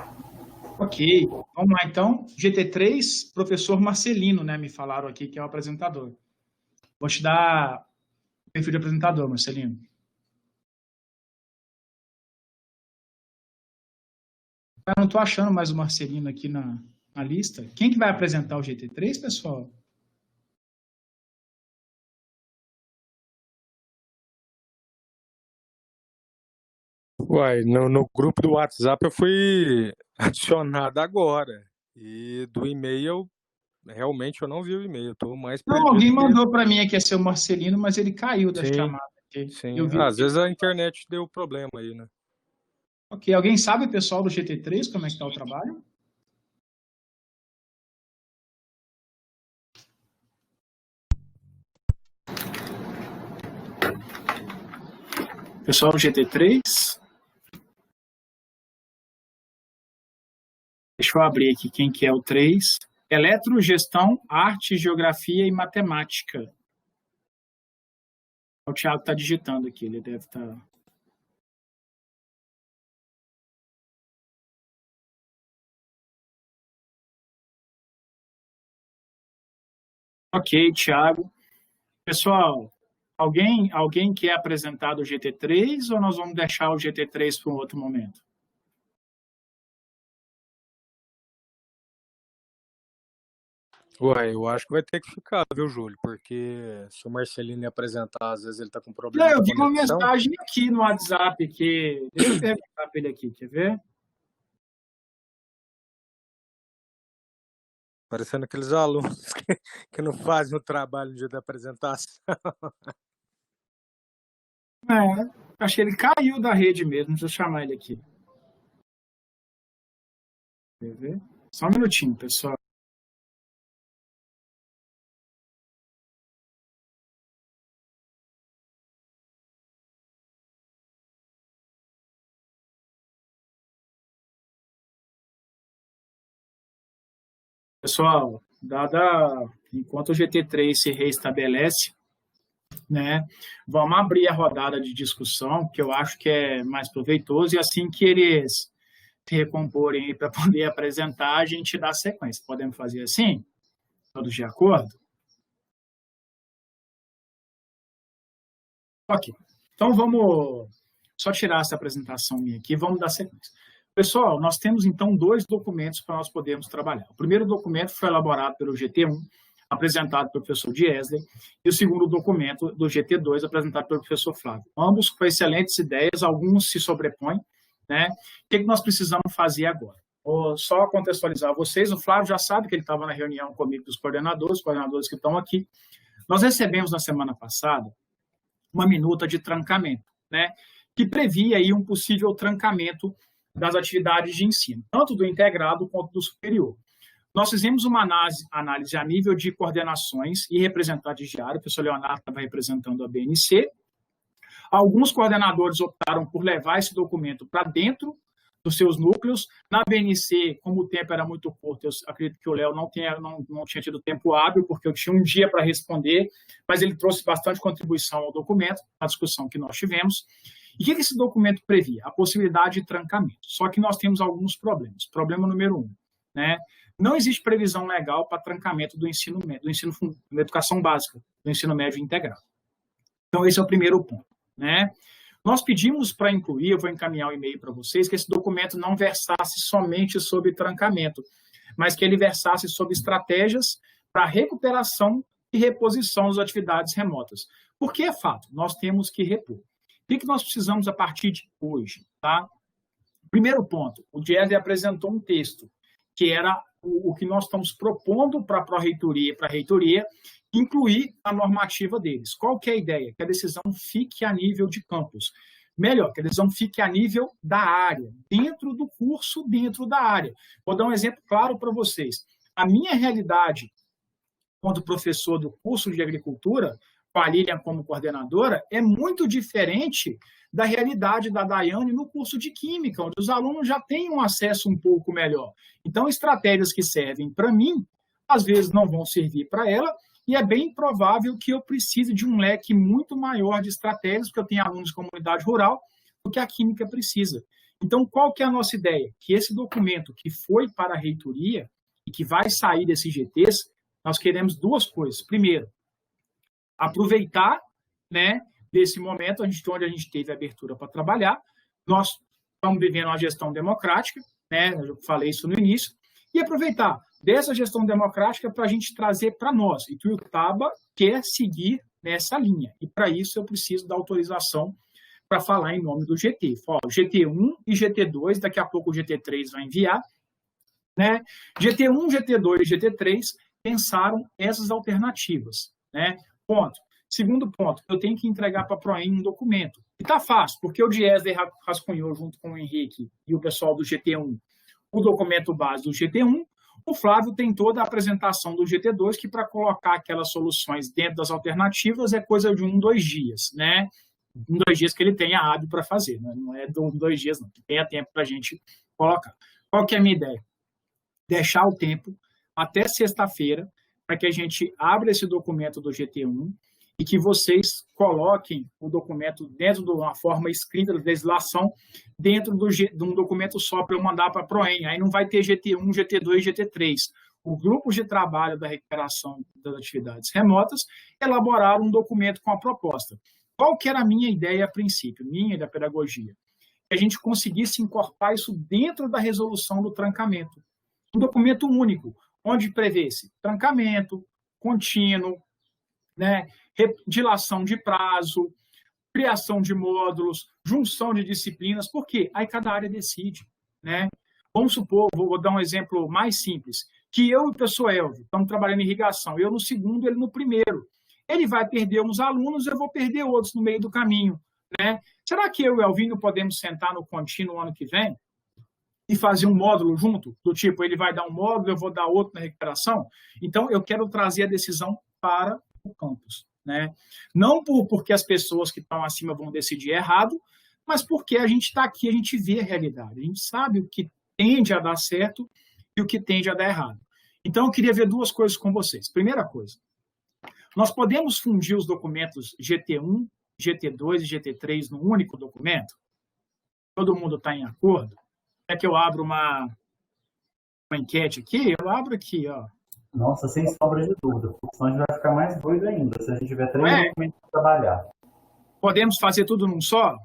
Ok, vamos lá então. GT3, professor Marcelino, né? Me falaram aqui que é o apresentador. Vou te dar o perfil de apresentador, Marcelino. Eu não estou achando mais o Marcelino aqui na lista. Quem que vai apresentar o GT3, pessoal? Uai, no grupo do WhatsApp eu fui adicionado agora. E do e-mail, realmente eu não vi o e-mail. Estou mais perdido. Não, alguém mandou para mim que ia ser o Marcelino, mas ele caiu da chamada. Sim, às vezes a internet deu problema aí, né? Ok, alguém sabe, pessoal do GT3, como é que está o trabalho? Pessoal do GT3. Deixa eu abrir aqui quem que é o 3. Eletrogestão, arte, geografia e matemática. O Thiago está digitando aqui, ele deve estar... Ok, Thiago. Pessoal, alguém quer apresentar o GT3 ou nós vamos deixar o GT3 para um outro momento? Ué, eu acho que vai ter que ficar, viu, Júlio? Porque se o Marcelino apresentar, às vezes ele tá com problema Não, eu de vi uma conexão. mensagem aqui no WhatsApp que... Deixa eu perguntar para ele aqui, quer ver? Parecendo aqueles alunos que não fazem o trabalho no dia da apresentação. Acho que ele caiu da rede mesmo, deixa eu chamar ele aqui. Quer ver? Só um minutinho, pessoal. Pessoal, enquanto o GT3 se reestabelece, né, vamos abrir a rodada de discussão, que eu acho que é mais proveitoso, e assim que eles se recomporem para poder apresentar, a gente dá sequência. Podemos fazer assim? Todos de acordo? Ok. Então, vamos só tirar essa apresentação minha aqui, vamos dar sequência. Pessoal, nós temos, então, 2 documentos para nós podermos trabalhar. O primeiro documento foi elaborado pelo GT1, apresentado pelo professor Diesler, e o segundo documento do GT2, apresentado pelo professor Flávio. Ambos com excelentes ideias, alguns se sobrepõem, né? O que nós precisamos fazer agora? Vou só contextualizar vocês, o Flávio já sabe que ele estava na reunião comigo dos coordenadores, os coordenadores que estão aqui. Nós recebemos na semana passada uma minuta de trancamento, né? Que previa aí um possível trancamento das atividades de ensino, tanto do integrado quanto do superior. Nós fizemos uma análise a nível de coordenações e representantes de área, o professor Leonardo estava representando a BNC. Alguns coordenadores optaram por levar esse documento para dentro dos seus núcleos. Na BNC, como o tempo era muito curto, eu acredito que o Léo não tinha tido tempo hábil, porque eu tinha um dia para responder, mas ele trouxe bastante contribuição ao documento, na discussão que nós tivemos. E o que esse documento previa? A possibilidade de trancamento. Só que nós temos alguns problemas. Problema número 1, né? Não existe previsão legal para trancamento do ensino médio, da educação básica, do ensino médio integral. Então, esse é o primeiro ponto, né? Nós pedimos para incluir, eu vou encaminhar um e-mail para vocês, que esse documento não versasse somente sobre trancamento, mas que ele versasse sobre estratégias para recuperação e reposição das atividades remotas. Porque é fato, nós temos que repor. O que nós precisamos a partir de hoje? Tá? Primeiro ponto, o Diesler apresentou um texto, que era o que nós estamos propondo para a pró-reitoria e para a reitoria, incluir a normativa deles. Qual que é a ideia? Que a decisão fique a nível de campus. Melhor, que a decisão fique a nível da área, dentro do curso, dentro da área. Vou dar um exemplo claro para vocês. A minha realidade, enquanto professor do curso de agricultura, com a Lilian como coordenadora, é muito diferente da realidade da Daiane no curso de Química, onde os alunos já têm um acesso um pouco melhor. Então, estratégias que servem para mim, às vezes não vão servir para ela, e é bem provável que eu precise de um leque muito maior de estratégias, porque eu tenho alunos de comunidade rural, do que a Química precisa. Então, qual que é a nossa ideia? Que esse documento que foi para a reitoria e que vai sair desses GTs, nós queremos 2 coisas. Primeiro, aproveitar, né, desse momento onde a gente teve abertura para trabalhar. Nós estamos vivendo uma gestão democrática, né, eu falei isso no início, e aproveitar dessa gestão democrática para a gente trazer para nós. E Tuiutaba quer seguir nessa linha. E para isso eu preciso da autorização para falar em nome do GT. GT1 e GT2, daqui a pouco o GT3 vai enviar. Né? GT1, GT2 e GT3 pensaram essas alternativas. Né? Ponto. Segundo ponto, eu tenho que entregar para a PROEM um documento. E está fácil, porque o Diesler rascunhou junto com o Henrique e o pessoal do GT1 o documento base do GT1, o Flávio tem toda a apresentação do GT2, que para colocar aquelas soluções dentro das alternativas é coisa de 1, 2 dias, né? em 2 dias que ele tenha hábito para fazer, né? Não é 2 dias, não, que tenha tempo para a gente colocar. Qual que é a minha ideia? Deixar o tempo até sexta-feira para que a gente abra esse documento do GT1 e que vocês coloquem o documento dentro de uma forma escrita da legislação, dentro de um documento só para eu mandar para a PROEM. Aí não vai ter GT1, GT2 e GT3. O grupo de trabalho da recuperação das atividades remotas elaboraram um documento com a proposta. Qual que era a minha ideia a princípio, minha e da pedagogia? Que a gente conseguisse incorporar isso dentro da resolução do trancamento. Um documento único, onde prevê-se trancamento, contínuo, né, dilação de prazo, criação de módulos, junção de disciplinas, por quê? Aí cada área decide, né? Vamos supor, vou dar um exemplo mais simples, que eu e o professor Elvio estamos trabalhando em irrigação, eu no segundo, ele no primeiro. Ele vai perder uns alunos, eu vou perder outros no meio do caminho, né? Será que eu e o Elvinho podemos sentar no contínuo ano que vem e fazer um módulo junto? Do tipo, ele vai dar um módulo, eu vou dar outro na recuperação? Então, eu quero trazer a decisão para o campus, né? Não porque as pessoas que estão acima vão decidir errado, mas porque a gente está aqui, a gente vê a realidade, a gente sabe o que tende a dar certo e o que tende a dar errado. Então, eu queria ver 2 coisas com vocês. Primeira coisa, nós podemos fundir os documentos GT1, GT2 e GT3 num único documento? Todo mundo está em acordo? É que eu abro uma enquete aqui? Eu abro aqui, ó. Nossa, sem sombra de dúvida, porque senão a gente vai ficar mais doido ainda, se a gente tiver 3 documentos para trabalhar. Podemos fazer tudo num só?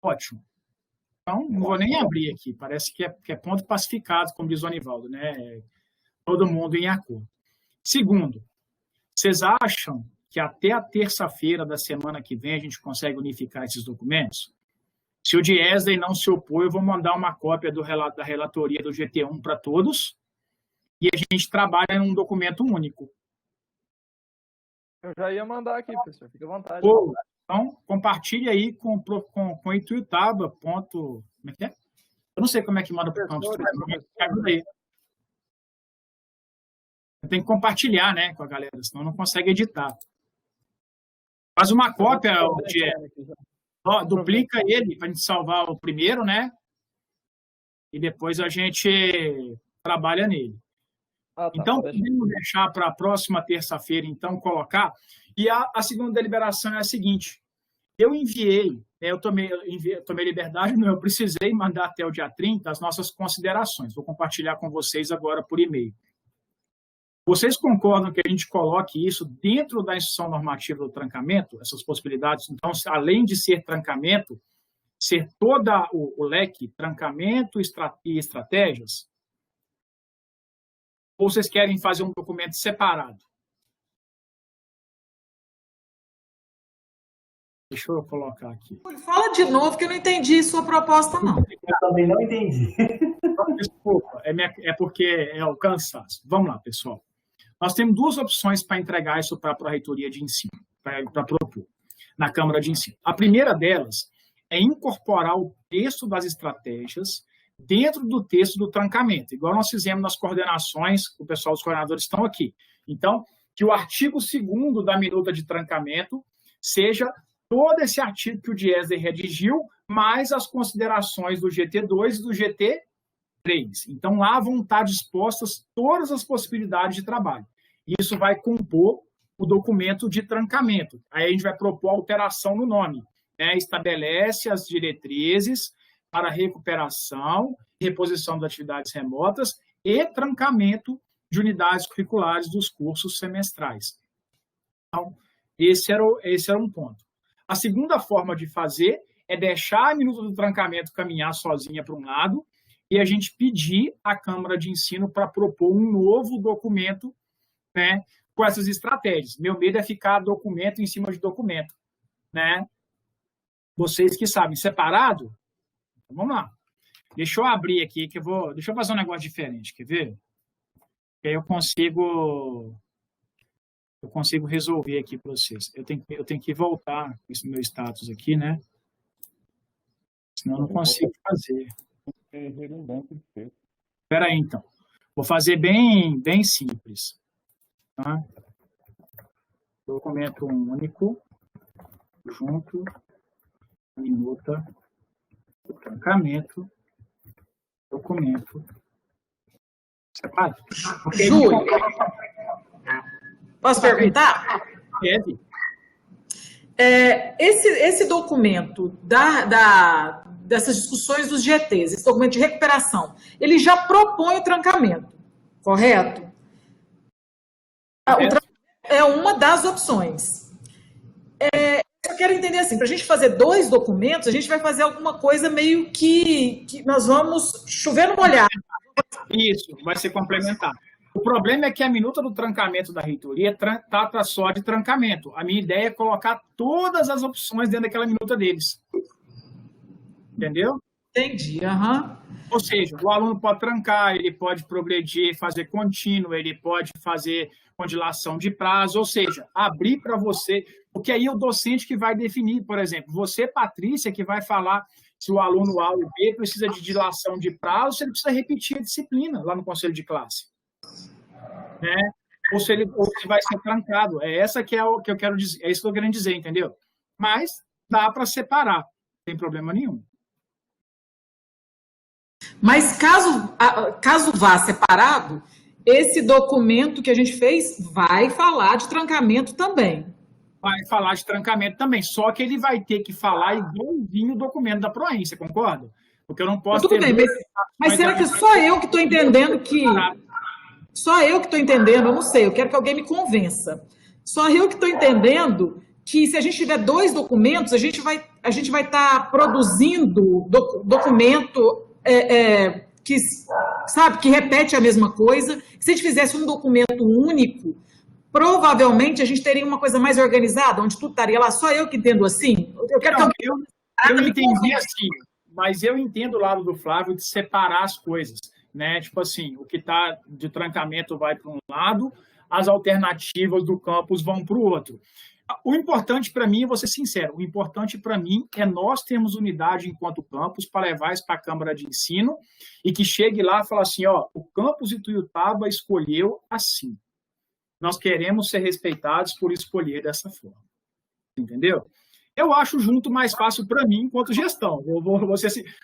Ótimo. Então, não vou nem abrir aqui, parece que é ponto pacificado, como diz o Anivaldo, né? Todo mundo em acordo. Segundo, vocês acham que até a terça-feira da semana que vem a gente consegue unificar esses documentos? Se o Diesley não se opor, eu vou mandar uma cópia da relatoria do GT1 para todos e a gente trabalha num documento único. Eu já ia mandar aqui, professor, fica à vontade. Pô, então, compartilhe aí com Ituiutaba. Como é que é? Eu não sei como é que manda para o campus. Tem que compartilhar, né, com a galera, senão não consegue editar. Faz uma cópia, duplica ele para a gente salvar o primeiro, né? E depois a gente trabalha nele. Então, podemos deixar para a próxima terça-feira, então, colocar. E a segunda deliberação é a seguinte. Eu enviei, eu tomei liberdade, não, eu precisei mandar até o dia 30 as nossas considerações. Vou compartilhar com vocês agora por e-mail. Vocês concordam que a gente coloque isso dentro da instrução normativa do trancamento, essas possibilidades? Então, além de ser trancamento, ser todo o leque, trancamento e estratégias? Ou vocês querem fazer um documento separado? Deixa eu colocar aqui. Fala de novo, que eu não entendi sua proposta, não. Eu também não entendi. Desculpa, é porque é o cansaço. Vamos lá, pessoal. Nós temos 2 opções para entregar isso para a Pró-Reitoria de Ensino, para propor, na Câmara de Ensino. A primeira delas é incorporar o texto das estratégias dentro do texto do trancamento, igual nós fizemos nas coordenações, o pessoal dos coordenadores estão aqui. Então, que o artigo 2º da minuta de trancamento seja todo esse artigo que o Diesley redigiu, mais as considerações do GT2 e do GT3. Então, lá vão estar dispostas todas as possibilidades de trabalho. Isso vai compor o documento de trancamento. Aí a gente vai propor alteração no nome, né? Estabelece as diretrizes para recuperação e reposição das atividades remotas e trancamento de unidades curriculares dos cursos semestrais. Então, esse era um ponto. A segunda forma de fazer é deixar a minuta do trancamento caminhar sozinha para um lado e a gente pedir à Câmara de Ensino para propor um novo documento, né, com essas estratégias. Meu medo é ficar documento em cima de documento, né? Vocês que sabem, separado? Então, vamos lá. Deixa eu abrir aqui, deixa eu fazer um negócio diferente, quer ver? Que aí eu consigo resolver aqui para vocês. Eu tenho que voltar com esse meu status aqui, né? Senão eu não consigo fazer. Espera aí, então. Vou fazer bem simples. Tá? Documento único. junto à minuta do trancamento, documento separado. Júlio, posso perguntar? Deve. Esse documento dessas discussões dos GTs, esse documento de recuperação, ele já propõe o trancamento, correto? O trancamento é uma das opções. Eu quero entender assim, para a gente fazer 2 documentos, a gente vai fazer alguma coisa meio que nós vamos chover no molhado. Isso, vai ser complementar. O problema é que a minuta do trancamento da reitoria trata só de trancamento. A minha ideia é colocar todas as opções dentro daquela minuta deles. Entendeu? Entendi, aham. Ou seja, o aluno pode trancar, ele pode progredir, fazer contínuo, ele pode fazer congelação de prazo, ou seja, abrir para você, porque aí é o docente que vai definir, por exemplo, você, Patrícia, que vai falar se o aluno A ou B precisa de dilação de prazo, se ele precisa repetir a disciplina lá no conselho de classe. Né? Ou se vai ser trancado. É essa que é o que eu quero dizer, é isso que eu quero dizer, entendeu? Mas dá para separar, não tem problema nenhum. Mas caso vá separado, esse documento que a gente fez vai falar de trancamento também. Vai falar de trancamento também, só que ele vai ter que falar igualzinho o documento da PROEM, você concorda? Porque eu não posso Tudo bem, mas será que só eu que estou entendendo que... Só eu que estou entendendo, eu não sei, eu quero que alguém me convença. Só eu que estou entendendo que se a gente tiver 2 documentos, a gente vai estar produzindo documento que, sabe, que repete a mesma coisa. Se a gente fizesse um documento único, provavelmente a gente teria uma coisa mais organizada, onde tudo estaria lá. Só eu que entendo assim. Eu quero que eu entendi assim, mas eu entendo o lado do Flávio de separar as coisas. Né? Tipo assim, o que está de trancamento vai para um lado, as alternativas do campus vão para o outro. O importante para mim, vou ser sincero, o importante para mim é nós termos unidade enquanto campus para levar isso para a Câmara de Ensino e que chegue lá e fale assim, ó, o campus Ituiutaba escolheu assim. Nós queremos ser respeitados por escolher dessa forma. Entendeu? Eu acho junto mais fácil para mim enquanto gestão. Eu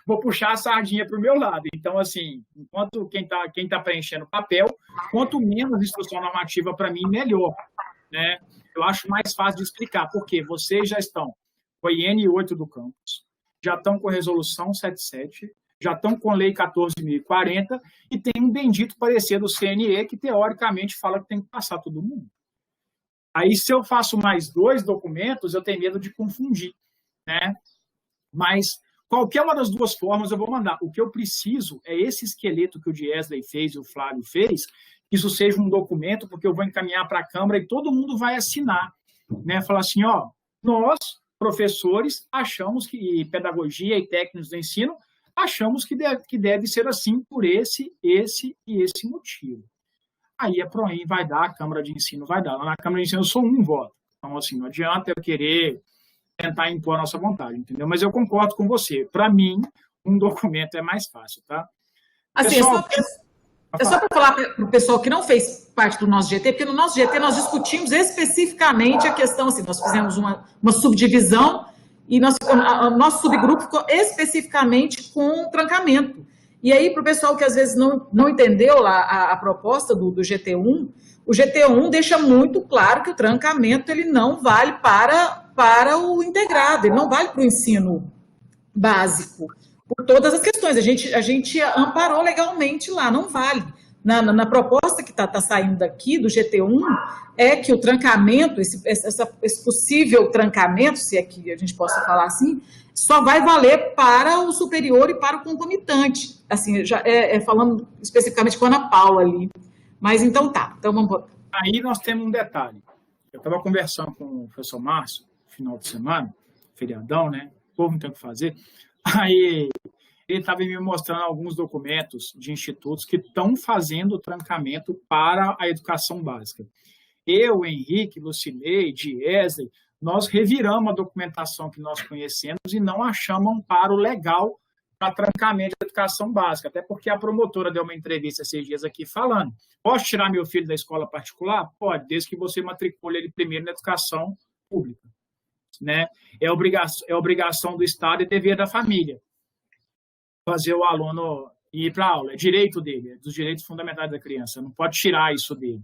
vou puxar a sardinha para o meu lado. Então, assim, enquanto quem tá preenchendo papel, quanto menos instrução normativa para mim, melhor. Né? Eu acho mais fácil de explicar, porque vocês já estão com a IN 8 do campus, já estão com a resolução 77, já estão com a lei 14.040 e tem um bendito parecer do CNE que, teoricamente, fala que tem que passar todo mundo. Aí, se eu faço mais 2 documentos, eu tenho medo de confundir, né? Mas qualquer uma das 2 formas eu vou mandar. O que eu preciso é esse esqueleto que o Diesley fez e o Flávio fez, que isso seja um documento, porque eu vou encaminhar para a Câmara e todo mundo vai assinar, né? Falar assim, ó, nós, professores, achamos que pedagogia e técnicos do ensino, achamos que deve ser assim por esse e esse motivo. Aí a PROEM vai dar, a Câmara de Ensino vai dar. Lá na Câmara de Ensino eu sou um voto. Então, assim, não adianta eu querer tentar impor a nossa vontade, entendeu? Mas eu concordo com você. Para mim, um documento é mais fácil, tá? Assim, pessoal, é só para falar para o pessoal que não fez parte do nosso GT, porque no nosso GT nós discutimos especificamente a questão, assim, nós fizemos uma subdivisão e o nosso subgrupo ficou especificamente com trancamento. E aí, para o pessoal que às vezes não entendeu lá a proposta do GT1, o GT1 deixa muito claro que o trancamento ele não vale para o integrado, ele não vale para o ensino básico, por todas as questões. A gente amparou legalmente lá, não vale. Na proposta que está saindo daqui, do GT1, é que o trancamento, esse possível trancamento, se é que a gente possa falar assim, só vai valer para o superior e para o concomitante. Assim, já falando especificamente com a Ana Paula ali. Mas então tá, então vamos botar. Aí nós temos um detalhe. Eu estava conversando com o professor Márcio, no final de semana, feriadão, né? O povo não tem o que fazer. Aí ele estava me mostrando alguns documentos de institutos que estão fazendo o trancamento para a educação básica. Eu, Henrique, Lucinei, Diesley, nós reviramos a documentação que nós conhecemos e não achamos um amparo legal para trancamento de educação básica, até porque a promotora deu uma entrevista esses dias aqui falando, posso tirar meu filho da escola particular? Pode, desde que você matricule ele primeiro na educação pública. né? É obrigação do Estado e dever da família fazer o aluno ir para a aula. É direito dele, é dos direitos fundamentais da criança. Não pode tirar isso dele.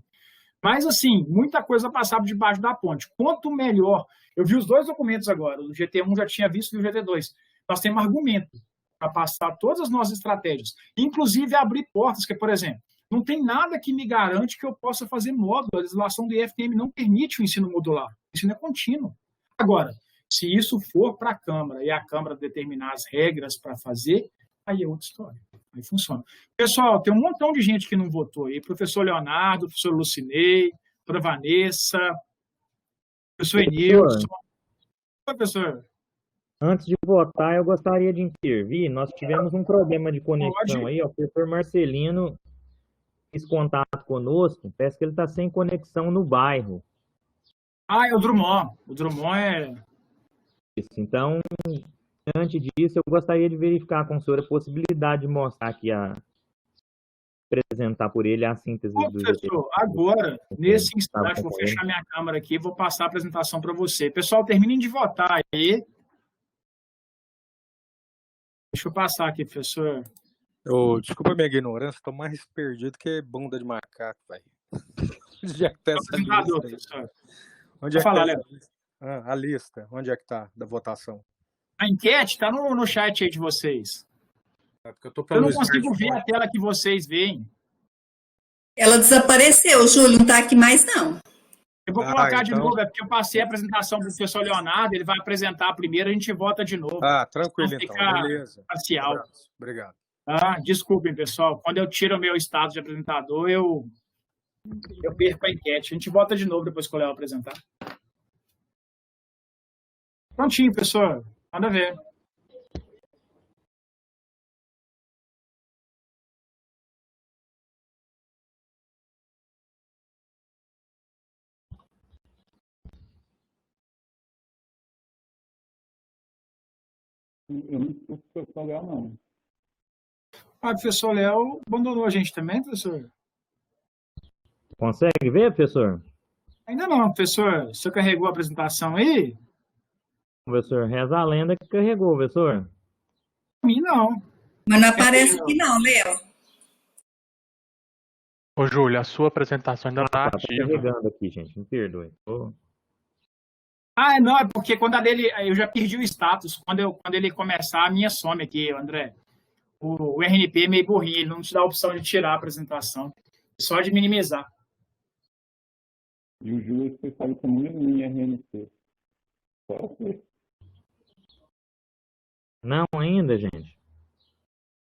Mas, assim, muita coisa passava debaixo da ponte. Quanto melhor... Eu vi os dois documentos agora. O GT1 já tinha visto e o GT2. Nós temos argumento para passar todas as nossas estratégias. Inclusive, abrir portas, que, por exemplo, não tem nada que me garante que eu possa fazer módulo. A legislação do IFTM não permite o ensino modular. O ensino é contínuo. Agora, se isso for para a Câmara e a Câmara determinar as regras para fazer, aí é outra história. Aí funciona. Pessoal, tem um montão de gente que não votou aí. Professor Leonardo, professor Lucinei, professora Vanessa, professor Enilson. Oi, professor. Antes de votar, eu gostaria de intervir. Nós tivemos um problema de conexão aí. Ó, o professor Marcelino fez contato conosco. Parece que ele está sem conexão no bairro. Ah, é o Drummond. O Drummond é... Isso. Então, antes disso, eu gostaria de verificar com o senhor a possibilidade de mostrar aqui apresentar por ele a síntese do professor, agora, nesse instante, vou fechar minha câmera aqui e vou passar a apresentação para você. Pessoal, terminem de votar aí. Deixa eu passar aqui, professor. Desculpa a minha ignorância, estou mais perdido que bunda de macaco, velho. Onde é que tá essa lista? Professor. Onde é que tá essa lista? A lista, onde é que tá da votação? A enquete está no chat aí de vocês. É porque eu não consigo ver a tela que vocês veem. Ela desapareceu, Júlio, não está aqui mais, não. Eu vou colocar de novo, é porque eu passei a apresentação para o professor Leonardo, ele vai apresentar primeiro, a gente vota de novo. Tranquilo então, beleza. Parcial. Obrigado. Desculpem, pessoal, quando eu tiro o meu status de apresentador, eu perco a enquete. A gente vota de novo depois que o Léo apresentar. Prontinho, professor. Manda ver. Eu não sou professor Léo, não. Professor Léo abandonou a gente também, professor? Consegue ver, professor? Ainda não, professor. O senhor carregou a apresentação aí? Professor, reza a lenda que carregou, professor. Pra mim, não. Mas não aparece aqui, não, Léo. Ô, Júlio, a sua apresentação ainda está ativa. Tá carregando aqui, gente. Me perdoe. Não, é porque quando a dele, eu já perdi o status. Quando ele começar, a minha some aqui, André. O RNP é meio burrinho, ele não te dá a opção de tirar a apresentação, só de minimizar. E o Júlio é especialista muito em RNP. Não ainda, gente.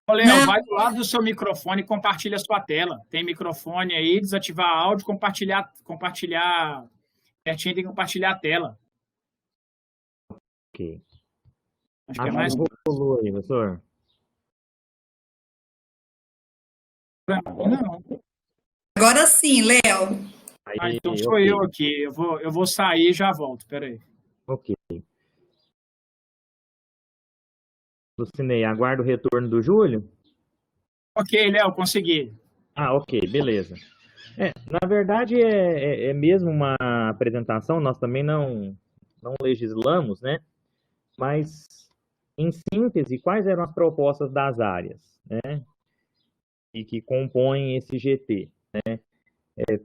Ô, Léo, vai do lado do seu microfone e compartilha a sua tela. Tem microfone aí, desativar áudio, compartilhar pertinho, tem que compartilhar a tela. Ok. Acho que é mais... Rolou aí, professor. Não. Agora sim, Léo. Então sou eu aqui. Eu vou sair e já volto. Peraí. Ok. Lucinei, aguardo o retorno do Júlio. Ok, Léo, consegui. Ok, beleza. Na verdade, é mesmo uma apresentação, nós também não legislamos, né? Mas, em síntese, quais eram as propostas das áreas, né? E que compõem esse GT, né?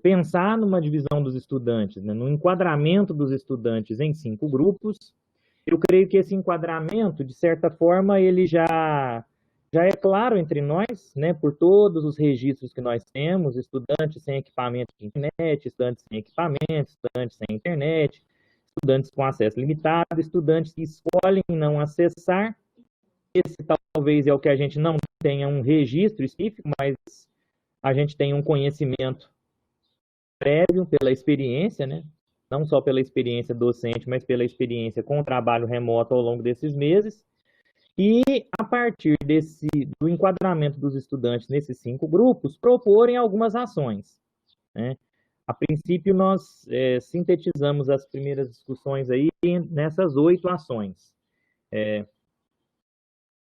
Pensar numa divisão dos estudantes, né? No enquadramento dos estudantes em 5 grupos. Eu creio que esse enquadramento, de certa forma, ele já é claro entre nós, né? Por todos os registros que nós temos, estudantes sem equipamento de internet, estudantes sem equipamento, estudantes sem internet, estudantes com acesso limitado, estudantes que escolhem não acessar. Esse talvez é o que a gente não tenha um registro específico, mas a gente tem um conhecimento prévio pela experiência, né? Não só pela experiência docente, mas pela experiência com o trabalho remoto ao longo desses meses. E, a partir do enquadramento dos estudantes nesses 5 grupos, proporem algumas ações, né? A princípio, nós sintetizamos as primeiras discussões aí nessas 8 ações.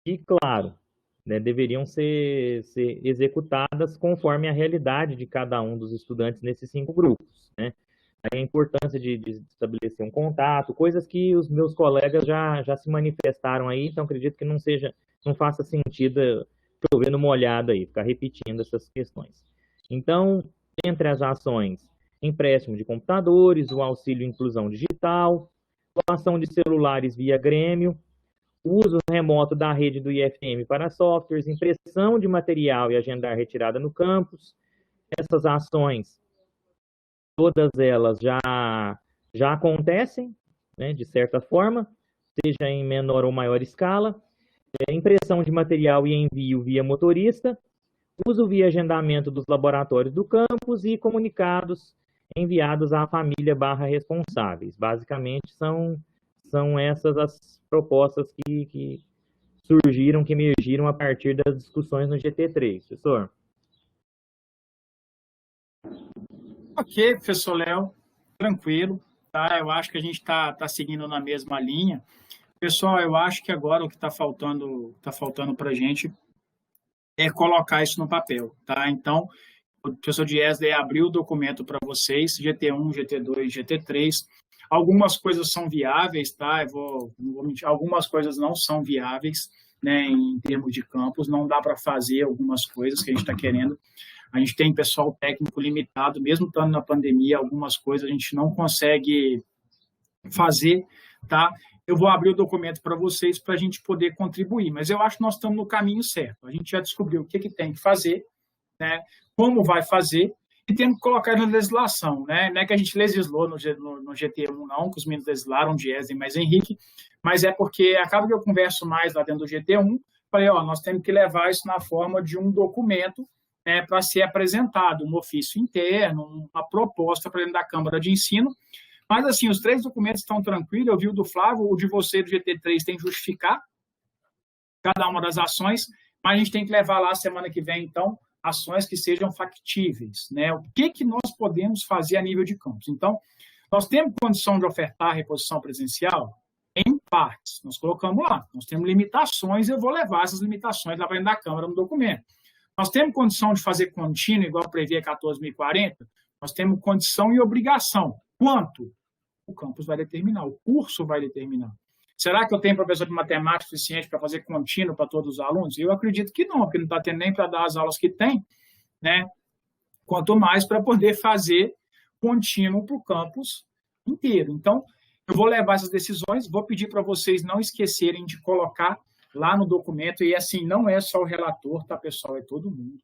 E, claro, né, deveriam ser executadas conforme a realidade de cada um dos estudantes nesses 5 grupos, né? Aí a importância de estabelecer um contato, coisas que os meus colegas já se manifestaram aí, então acredito que não faça sentido chover numa olhada aí, ficar repetindo essas questões. Então, entre as ações, empréstimo de computadores, o auxílio inclusão digital, doação de celulares via Grêmio, uso remoto da rede do IFM para softwares, impressão de material e agendar retirada no campus. Essas ações, todas elas já acontecem, né, de certa forma, seja em menor ou maior escala. Impressão de material e envio via motorista, uso via agendamento dos laboratórios do campus e comunicados enviados à família /responsáveis. Basicamente, são essas as propostas que surgiram, que emergiram a partir das discussões no GT3. Professor? Ok, professor Léo, tranquilo, tá? Eu acho que a gente está seguindo na mesma linha. Pessoal, eu acho que agora o que está faltando para a gente é colocar isso no papel, tá? Então, o professor Diesler abriu o documento para vocês, GT1, GT2, GT3. Algumas coisas são viáveis, tá? Não vou mentir, algumas coisas não são viáveis, né, em termos de campus, não dá para fazer algumas coisas que a gente está querendo. A gente tem pessoal técnico limitado, mesmo estando na pandemia, algumas coisas a gente não consegue fazer, tá? Eu vou abrir o documento para vocês para a gente poder contribuir, mas eu acho que nós estamos no caminho certo. A gente já descobriu o que tem que fazer, né? Como vai fazer, e tem que colocar na legislação, né? Não é que a gente legislou no GT1, não, que os meninos legislaram, Diesel mais Henrique, mas é porque acaba que eu converso mais lá dentro do GT1, falei, nós temos que levar isso na forma de um documento, né, para ser apresentado, um ofício interno, uma proposta para dentro da Câmara de Ensino. Mas, assim, os 3 documentos estão tranquilos, eu vi o do Flávio, o de você do GT3 tem que justificar cada uma das ações, mas a gente tem que levar lá semana que vem, então, ações que sejam factíveis, né? O que nós podemos fazer a nível de campus? Então, nós temos condição de ofertar a reposição presencial? Em partes, nós colocamos lá. Nós temos limitações, eu vou levar essas limitações lá para dentro da Câmara no documento. Nós temos condição de fazer contínuo, igual previa 14.040? Nós temos condição e obrigação. Quanto? O campus vai determinar, o curso vai determinar. Será que eu tenho professor de matemática suficiente para fazer contínuo para todos os alunos? Eu acredito que não, porque não está tendo nem para dar as aulas que tem, né? Quanto mais para poder fazer contínuo para o campus inteiro. Então, eu vou levar essas decisões, vou pedir para vocês não esquecerem de colocar lá no documento, e assim, não é só o relator, tá, pessoal? É todo mundo.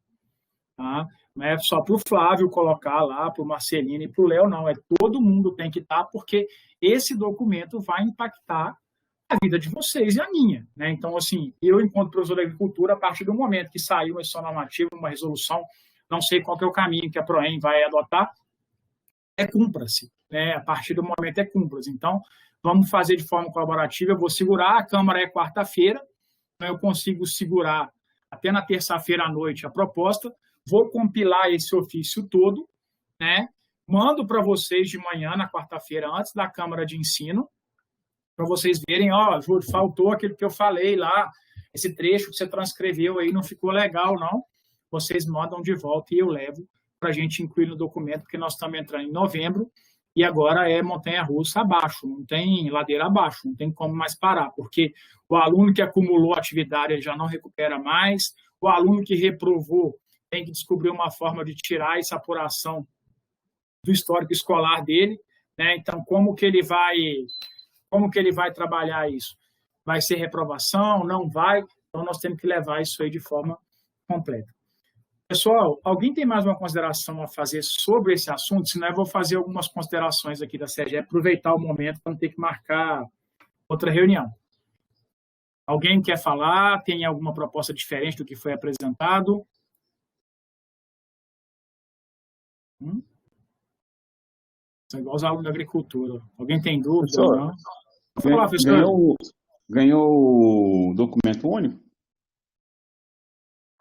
Tá? Não é só para o Flávio colocar lá, para o Marcelino e para o Léo, não. É todo mundo tem que estar, porque esse documento vai impactar a vida de vocês e a minha, né? Então, assim, eu, enquanto professor da agricultura, a partir do momento que saiu uma decisão normativa, uma resolução, não sei qual que é o caminho que a PROEM vai adotar, cumpra-se, né? A partir do momento cumpra-se. Então, vamos fazer de forma colaborativa, eu vou segurar, a Câmara é quarta-feira, então eu consigo segurar até na terça-feira à noite a proposta, vou compilar esse ofício todo, né? Mando para vocês de manhã, na quarta-feira, antes da Câmara de Ensino, para vocês verem, Júlio, faltou aquilo que eu falei lá, esse trecho que você transcreveu aí não ficou legal, não. Vocês mandam de volta e eu levo para a gente incluir no documento, porque nós estamos entrando em novembro e agora é montanha-russa abaixo, não tem ladeira abaixo, não tem como mais parar, porque o aluno que acumulou atividade já não recupera mais, o aluno que reprovou tem que descobrir uma forma de tirar essa apuração do histórico escolar dele, né? Então, como que ele vai trabalhar isso? Vai ser reprovação? Não vai? Então, nós temos que levar isso aí de forma completa. Pessoal, alguém tem mais uma consideração a fazer sobre esse assunto? Senão eu vou fazer algumas considerações aqui da SEGE, aproveitar o momento para não ter que marcar outra reunião. Alguém quer falar? Tem alguma proposta diferente do que foi apresentado? É igual os alunos da agricultura. Alguém tem dúvida? Não? Falar, ganhou o documento único?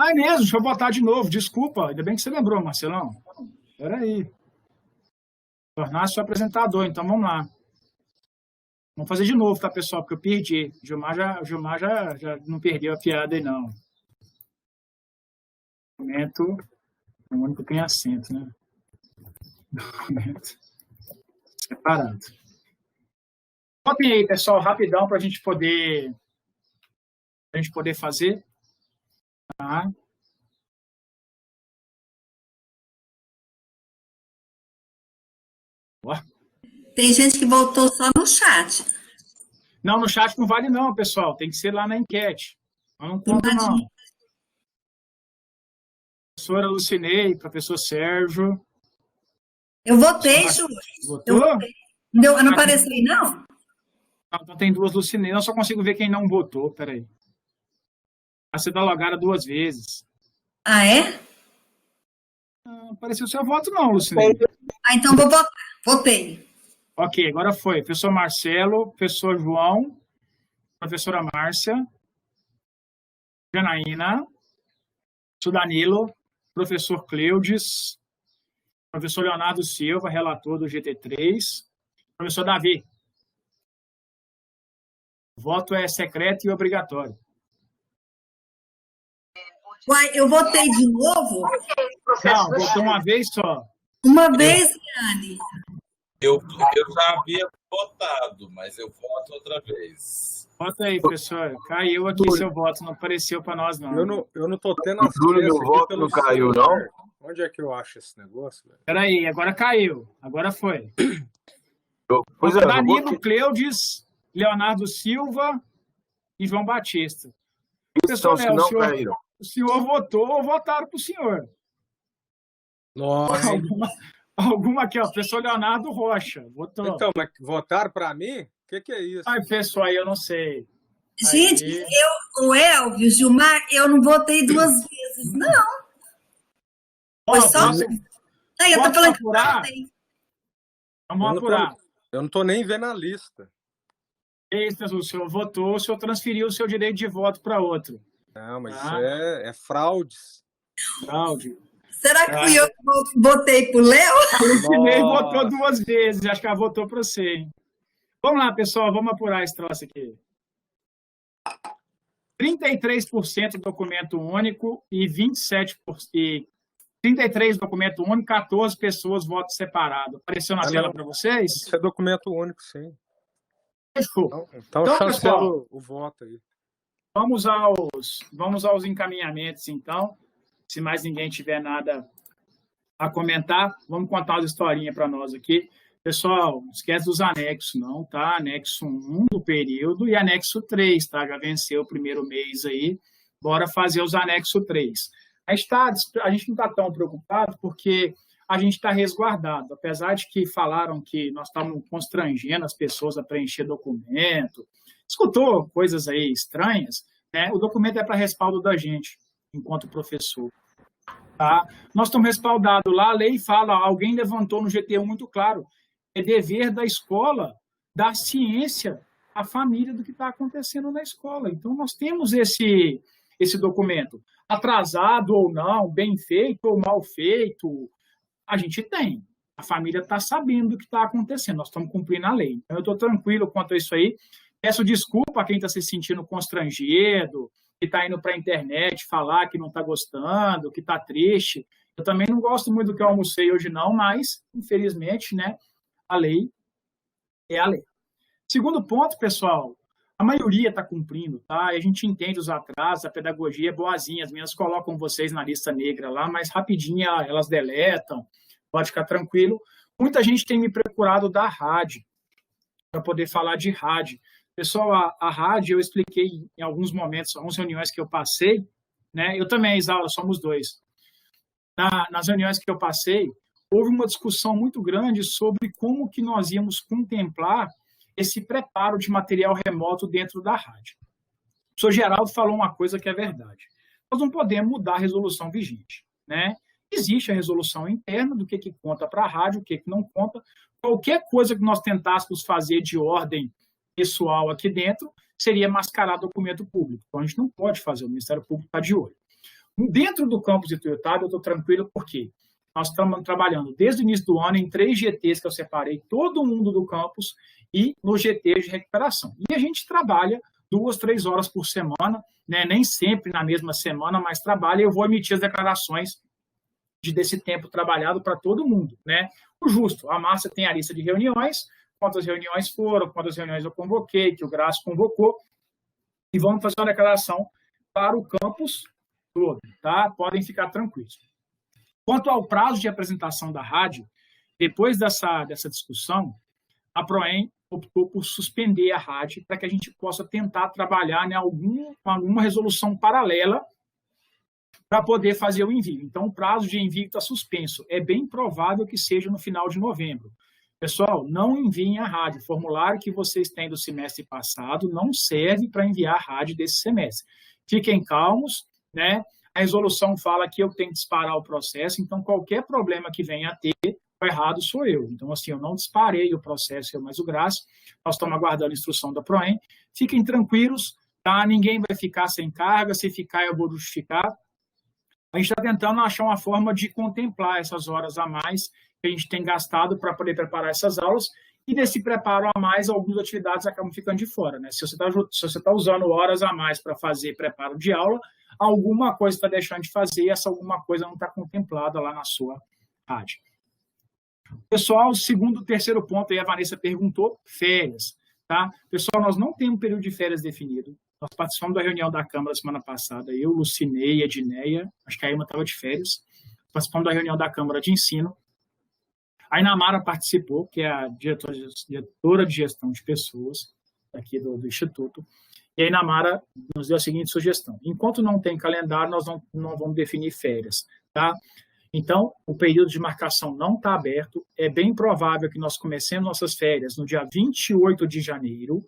É mesmo, deixa eu botar de novo, desculpa. Ainda bem que você lembrou, Marcelão. Espera aí. Tornar-se o apresentador, então vamos lá. Vamos fazer de novo, tá, pessoal? Porque eu perdi. O Gilmar já não perdeu a piada aí, não. Documento é o único que tem acento, né? Documento. Separado. Votem aí, pessoal, rapidão, para a gente poder fazer. Tá? Tem gente que votou só no chat. Não, no chat não vale não, pessoal. Tem que ser lá na enquete. Não conta, não. Professora Lucinei, professor Sérgio. Eu votei, Júlio. Votou? Eu não apareci, não? Então tem duas Lucinei. Eu só consigo ver quem não votou. Peraí. Você está logada 2 vezes. Ah, é? Não apareceu o seu voto, não, Lucinei. Ah, então vou votar. Votei. Ok, agora foi. Professor Marcelo, professor João, professora Márcia, Janaína, professor Danilo, professor Cleudes, professor Leonardo Silva, relator do GT3, professor Davi. O voto é secreto e obrigatório. Uai, eu votei de novo? Não, votou uma vez só. Uma vez, Liane? Eu já havia votado, mas eu voto outra vez. Vota aí, professor. Caiu aqui seu voto, não apareceu para nós, não. Eu não tô tendo acesso. Júlio, meu voto não caiu, não? Onde é que eu acho esse negócio, velho? Peraí, agora caiu. Agora foi. Pois é, Danilo, Cleudes, Leonardo Silva e João Batista. Então, se não caíram. O senhor votou ou votaram para o senhor? Nossa. Alguma aqui, ó. Professor Leonardo Rocha. Votou. Então, mas votaram para mim? O que é isso? Ai, pessoal, aí eu não sei. Gente, o Elvio, Gilmar, eu não votei 2 vezes, não. Foi só... Aí, eu tô falando que eu votei. Vamos apurar. Eu não tô nem vendo a lista. Isso, o senhor votou, o senhor transferiu o seu direito de voto para outro. Não, mas isso é fraudes. Fraude. Será que fui eu que votei pro Léo? A Lucinei votou 2 vezes, acho que ela votou para você, hein? Vamos lá, pessoal, vamos apurar esse troço aqui. 33% documento único e 33 documento único, 14 pessoas voto separado. Apareceu na tela para vocês? Isso é documento único, sim. Fechou. Então chancela o voto aí. Vamos aos encaminhamentos, então. Se mais ninguém tiver nada a comentar, vamos contar uma historinha para nós aqui. Pessoal, não esquece dos anexos, não, tá? Anexo 1 do período e anexo 3, tá? Já venceu o primeiro mês aí. Bora fazer os anexos 3. A gente não está tão preocupado porque a gente está resguardado. Apesar de que falaram que nós estávamos constrangendo as pessoas a preencher documento, escutou coisas aí estranhas, né? O documento é para respaldo da gente, enquanto professor. Tá? Nós estamos respaldados lá, a lei fala, alguém levantou no GT1 muito claro, é dever da escola dar ciência à família do que está acontecendo na escola. Então, nós temos esse documento. Atrasado ou não, bem feito ou mal feito, a gente tem. A família está sabendo do que está acontecendo, nós estamos cumprindo a lei. Então, eu estou tranquilo quanto a isso aí. Peço desculpa a quem está se sentindo constrangido, que está indo para a internet falar que não está gostando, que está triste. Eu também não gosto muito do que eu almocei hoje, não, mas, infelizmente, né, a lei é a lei. Segundo ponto, pessoal, a maioria está cumprindo, tá? A gente entende os atrasos, a pedagogia é boazinha, as meninas colocam vocês na lista negra lá, mas rapidinho elas deletam, pode ficar tranquilo. Muita gente tem me procurado da rádio, para poder falar de rádio. Pessoal, a rádio eu expliquei em alguns momentos, algumas reuniões que eu passei, né? Eu também, Isaura, somos 2. Nas reuniões que eu passei, houve uma discussão muito grande sobre como que nós íamos contemplar esse preparo de material remoto dentro da rádio. O professor Geraldo falou uma coisa que é verdade. Nós não podemos mudar a resolução vigente, né? Existe a resolução interna do que conta para a rádio, o que não conta. Qualquer coisa que nós tentássemos fazer de ordem pessoal aqui dentro seria mascarar documento público. Então, a gente não pode fazer, o Ministério Público está de olho. Dentro do campus de Ituiutaba, eu estou tranquilo porque nós estamos trabalhando desde o início do ano em 3 GTs que eu separei todo mundo do campus e no GT de recuperação. E a gente trabalha 2, 3 horas por semana, né? Nem sempre na mesma semana, mas trabalha e eu vou emitir as declarações desse tempo trabalhado para todo mundo, né? O justo, a Márcia tem a lista de reuniões, quantas reuniões foram, quantas reuniões eu convoquei, que o Graça convocou, e vamos fazer uma declaração para o campus todo, tá? Podem ficar tranquilos. Quanto ao prazo de apresentação da rádio, depois dessa discussão, a Proem optou por suspender a rádio para que a gente possa tentar trabalhar em alguma resolução paralela para poder fazer o envio. Então, o prazo de envio está suspenso. É bem provável que seja no final de novembro. Pessoal, não enviem a rádio. O formulário que vocês têm do semestre passado não serve para enviar a rádio desse semestre. Fiquem calmos, né? A resolução fala que eu tenho que disparar o processo, então qualquer problema que venha a ter, o errado sou eu. Então, assim, eu não disparei o processo, eu mais o Graça. Nós estamos aguardando a instrução da Proem. Fiquem tranquilos, tá? Ninguém vai ficar sem carga. Se ficar, eu vou justificar. A gente está tentando achar uma forma de contemplar essas horas a mais que a gente tem gastado para poder preparar essas aulas, e desse preparo a mais, algumas atividades acabam ficando de fora, né? Se você tá usando horas a mais para fazer preparo de aula, alguma coisa está deixando de fazer, e essa alguma coisa não está contemplada lá na sua rádio. Pessoal, terceiro ponto, aí a Vanessa perguntou, férias, tá? Pessoal, nós não temos um período de férias definido. Nós participamos da reunião da Câmara semana passada, eu, Lucinei, Edneia, acho que a Ilma estava de férias, participamos da reunião da Câmara de Ensino. A Inamara participou, que é a diretora de gestão de pessoas aqui do Instituto, e a Inamara nos deu a seguinte sugestão: enquanto não tem calendário, nós não vamos definir férias, tá? Então, o período de marcação não está aberto, é bem provável que nós comecemos nossas férias no dia 28 de janeiro,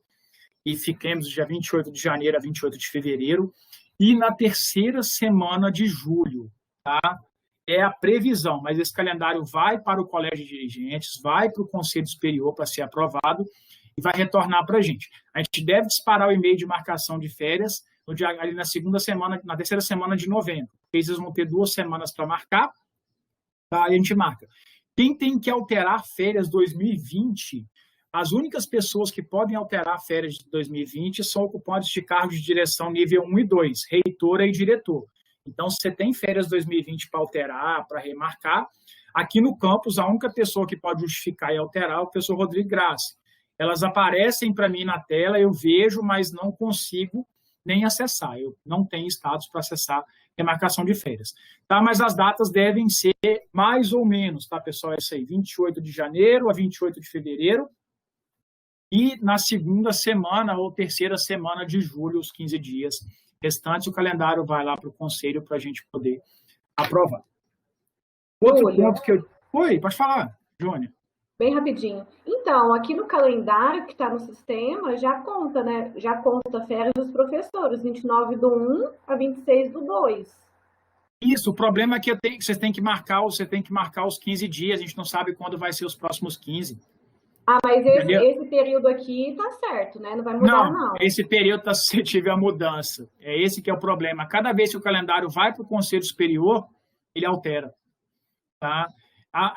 e fiquemos do dia 28 de janeiro a 28 de fevereiro, e na terceira semana de julho, tá? É a previsão, mas esse calendário vai para o Colégio de Dirigentes, vai para o Conselho Superior para ser aprovado e vai retornar para a gente. A gente deve disparar o e-mail de marcação de férias ali na terceira semana de novembro, porque eles vão ter 2 semanas para marcar, tá? E a gente marca. Quem tem que alterar férias 2020, as únicas pessoas que podem alterar férias de 2020 são ocupantes de cargos de direção nível 1 e 2, reitora e diretor. Então, se você tem férias 2020 para alterar, para remarcar, aqui no campus, a única pessoa que pode justificar e alterar é o professor Rodrigo Grassi. Elas aparecem para mim na tela, eu vejo, mas não consigo nem acessar. Eu não tenho status para acessar remarcação de férias. Tá? Mas as datas devem ser mais ou menos, tá, pessoal? É isso aí, 28 de janeiro a 28 de fevereiro. E na segunda semana ou terceira semana de julho, os 15 dias restantes, o calendário vai lá para o conselho para a gente poder aprovar. Outro ponto que eu... Oi, pode falar, Jônia. Bem rapidinho. Então, aqui no calendário que está no sistema, já conta, né? Já conta férias dos professores, 29 do 1 a 26 do 2. Isso, o problema é que você tem que marcar os 15 dias, a gente não sabe quando vai ser os próximos 15. Ah, mas esse período aqui tá certo, né? Não vai mudar, não. Esse período está suscetível à mudança. É esse que é o problema. Cada vez que o calendário vai para o Conselho Superior, ele altera. Tá?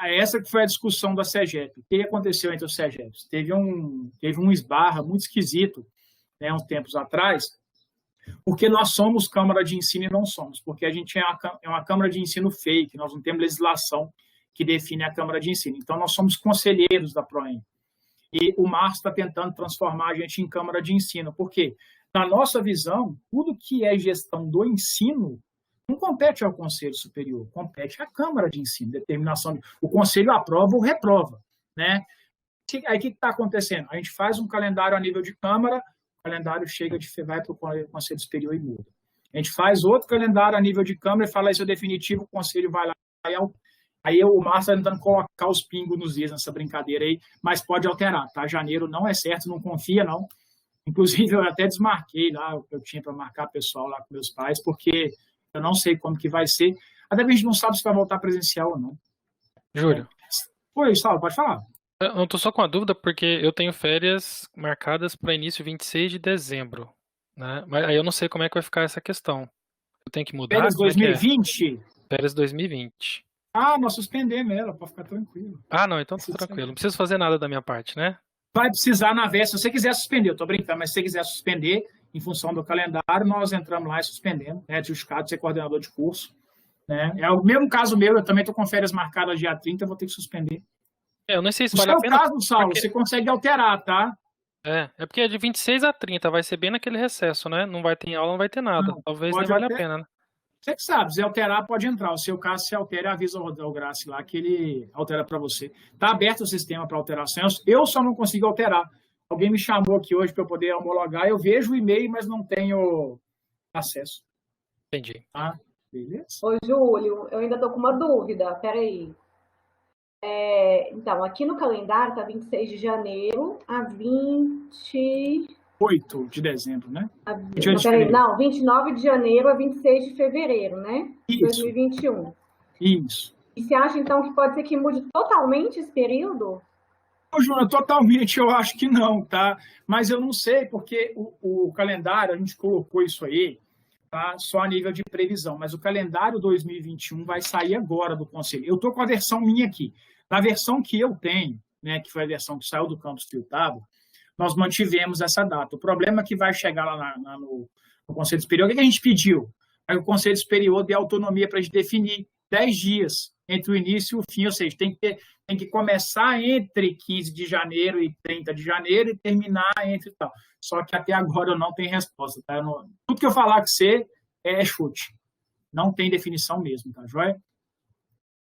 Essa que foi a discussão da SEGEP. O que aconteceu entre os SEGEPs? Teve um esbarra muito esquisito, né, uns tempos atrás, porque nós somos Câmara de Ensino e não somos, porque a gente é uma Câmara de Ensino fake, nós não temos legislação que define a Câmara de Ensino. Então, nós somos conselheiros da Proem. E o Márcio está tentando transformar a gente em Câmara de Ensino. Por quê? Na nossa visão, tudo que é gestão do ensino não compete ao Conselho Superior, compete à Câmara de Ensino. Determinação o Conselho aprova ou reprova. Né? Aí o que está acontecendo? A gente faz um calendário a nível de Câmara, o calendário vai para o Conselho Superior e muda. A gente faz outro calendário a nível de Câmara e fala isso é definitivo, o Conselho vai lá e aí o Márcio está tentando colocar os pingos nos is nessa brincadeira aí, mas pode alterar, tá? Janeiro não é certo, não confia, não. Inclusive, eu até desmarquei lá o que eu tinha para marcar pessoal lá com meus pais, porque eu não sei como que vai ser. Até que a gente não sabe se vai voltar presencial ou não. Júlio. Oi, Saulo, pode falar. Eu estou só com a dúvida, porque eu tenho férias marcadas para início 26 de dezembro. Né? Mas aí eu não sei como é que vai ficar essa questão. Eu tenho que mudar? Férias 2020? Férias 2020. Ah, nós suspendemos ela, pode ficar tranquilo. Ah, não, então tá tranquilo. Não preciso fazer nada da minha parte, né? Vai precisar na véspera, se você quiser suspender, eu tô brincando, mas se você quiser suspender, em função do calendário, nós entramos lá e suspendemos, né? Justificado de ser coordenador de curso, Né? É o mesmo caso meu, eu também estou com férias marcadas dia 30, eu vou ter que suspender. Eu não sei se No vale a seu pena. caso, Saulo, porque... você consegue alterar, tá? É porque é de 26 a 30, vai ser bem naquele recesso, né? Não vai ter aula, não vai ter nada. Não, Talvez pode nem valha a até- pena, né? Você que sabe, se alterar, pode entrar. O seu caso, se altera, avisa o Graci lá que ele altera para você. Está aberto o sistema para alteração. Eu só não consigo alterar. Alguém me chamou aqui hoje para eu poder homologar. Eu vejo o e-mail, mas não tenho acesso. Entendi. Tá? Beleza? Ô, Júlio, eu ainda estou com uma dúvida. Peraí. Então, aqui no calendário tá 26 de janeiro a 8 de dezembro, né? Não, 29 de janeiro a 26 de fevereiro, né? Isso. 2021. Isso. E você acha, então, que pode ser que mude totalmente esse período? Ô, Júnior, totalmente eu acho que não, tá? Mas eu não sei, porque o calendário, a gente colocou isso aí, tá? Só a nível de previsão, mas o calendário 2021 vai sair agora do Conselho. Eu estou com a versão minha aqui. Na versão que eu tenho, né, que foi a versão que saiu do campus filtrado, nós mantivemos essa data. O problema é que vai chegar lá no Conselho Superior. O que a gente pediu? Aí o Conselho Superior dê autonomia para a gente definir 10 dias entre o início e o fim, ou seja, tem que começar entre 15 de janeiro e 30 de janeiro e terminar entre tal. Só que até agora eu não tenho resposta. Tá? Tudo que eu falar com você é chute. Não tem definição mesmo, tá, joia?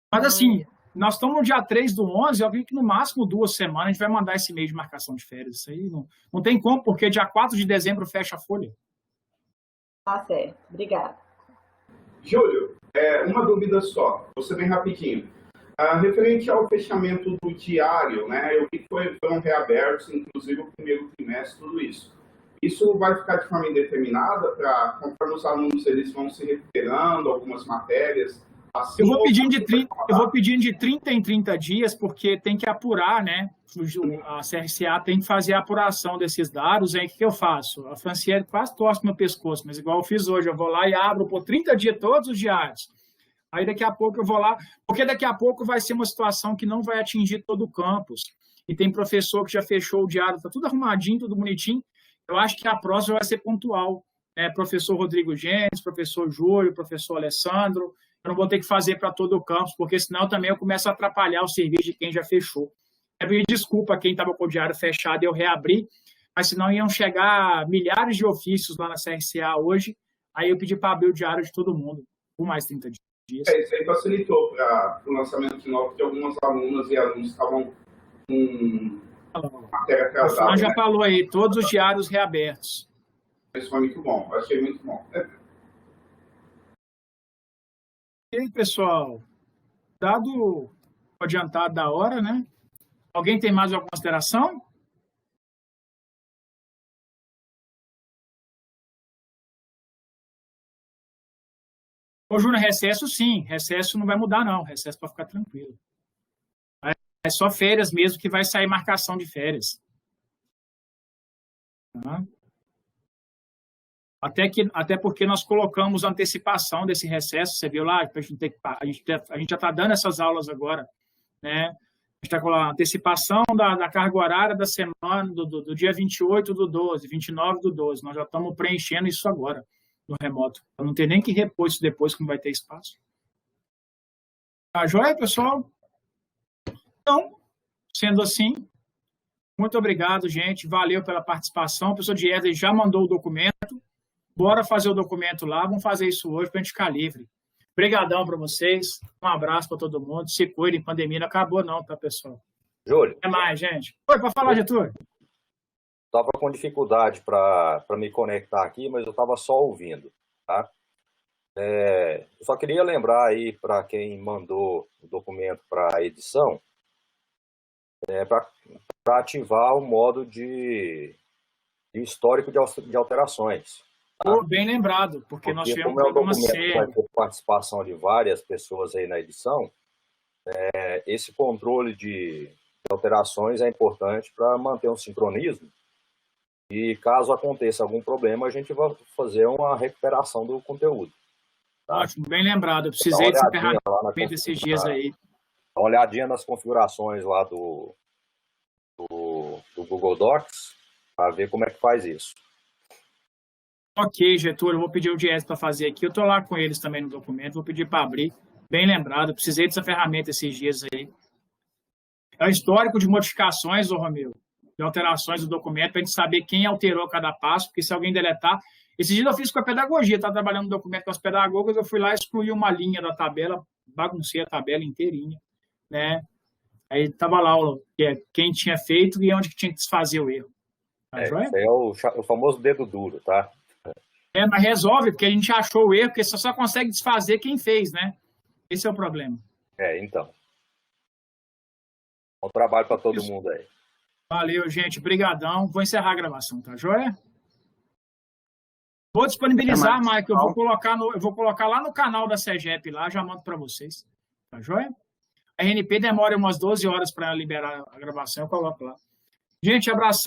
Mas assim, nós estamos no dia 3 do 11, eu acredito que no máximo 2 semanas a gente vai mandar esse mês de marcação de férias. Isso aí não tem como, porque dia 4 de dezembro fecha a folha. Tá certo, obrigada. Júlio, uma dúvida só, vou ser bem rapidinho. Referente ao fechamento do diário, né, eu vi que foram reabertos, inclusive o primeiro trimestre, tudo isso. Isso vai ficar de forma indeterminada, conforme os alunos eles vão se recuperando, algumas matérias? Assim, eu vou pedindo de 30 em 30 dias, porque tem que apurar, né? A CRCA tem que fazer a apuração desses dados. Aí o que eu faço? A Franciele quase torce meu pescoço, mas igual eu fiz hoje, eu vou lá e abro por 30 dias todos os diários. Aí daqui a pouco eu vou lá, porque daqui a pouco vai ser uma situação que não vai atingir todo o campus. E tem professor que já fechou o diário, está tudo arrumadinho, tudo bonitinho. Eu acho que a próxima vai ser pontual. Professor Rodrigo Gênesis, professor Júlio, professor Alessandro. Eu não vou ter que fazer para todo o campus, porque senão também eu começo a atrapalhar o serviço de quem já fechou. Eu pedir desculpa a quem estava com o diário fechado e eu reabri, mas senão iam chegar milhares de ofícios lá na CRCA hoje, aí eu pedi para abrir o diário de todo mundo, por mais 30 dias. Isso aí facilitou para o lançamento de novo, porque algumas alunas e alunos estavam com matéria atrasada. O Fran já falou aí, todos os diários reabertos. Isso foi muito bom, eu achei muito bom. E aí, pessoal, dado o adiantado da hora, né? Alguém tem mais alguma consideração? Ô, Júnior, recesso sim. Recesso não vai mudar, não. Recesso para ficar tranquilo. É só férias mesmo que vai sair marcação de férias. Tá? Até porque nós colocamos antecipação desse recesso, você viu lá, a gente já está dando essas aulas agora, né? A gente está com a antecipação da carga horária da semana, do dia 28 do 12, 29 do 12, nós já estamos preenchendo isso agora, no remoto, para não ter nem que repor isso depois, que não vai ter espaço. Tá joia, pessoal? Então, sendo assim, muito obrigado, gente, valeu pela participação, o professor Dieter já mandou o documento, bora fazer o documento lá, vamos fazer isso hoje para a gente ficar livre. Obrigadão para vocês, um abraço para todo mundo, se cuidem, pandemia não acabou não, tá, pessoal? Júlio. Até mais, gente. Oi, para falar, Getúlio. Estava com dificuldade para me conectar aqui, mas eu estava só ouvindo, tá? Eu só queria lembrar aí para quem mandou o documento para a edição, para ativar o modo de histórico de alterações. Tá? Bem lembrado, porque nós tivemos como é um alguma documento série. que vai ter participação de várias pessoas aí na edição, esse controle de alterações é importante para manter um sincronismo e caso aconteça algum problema, a gente vai fazer uma recuperação do conteúdo. Tá? Ótimo, bem lembrado. Eu precisei dessa ferramenta esses dias aí. Dá uma olhadinha nas configurações lá do Google Docs para ver como é que faz isso. Ok, Getúlio, eu vou pedir o Diese para fazer aqui. Eu estou lá com eles também no documento, vou pedir para abrir. Bem lembrado, eu precisei dessa ferramenta esses dias aí. É o histórico de modificações, ô Romeu, de alterações do documento, para a gente saber quem alterou cada passo, porque se alguém deletar... Esses dias eu fiz com a pedagogia, estava trabalhando no documento com as pedagogas, eu fui lá e excluí uma linha da tabela, baguncei a tabela inteirinha, né? Aí estava lá quem tinha feito e onde que tinha que desfazer o erro. Tá joia? Esse é o famoso dedo duro, tá? Mas resolve, porque a gente achou o erro, porque você só consegue desfazer quem fez, né? Esse é o problema. Então. Bom trabalho para todo mundo aí. Valeu, gente. Brigadão. Vou encerrar a gravação, tá joia? Vou disponibilizar, Mike. Eu vou colocar lá no canal da CEGEP, lá, já mando para vocês. Tá joia? A RNP demora umas 12 horas para liberar a gravação, eu coloco lá. Gente, abração.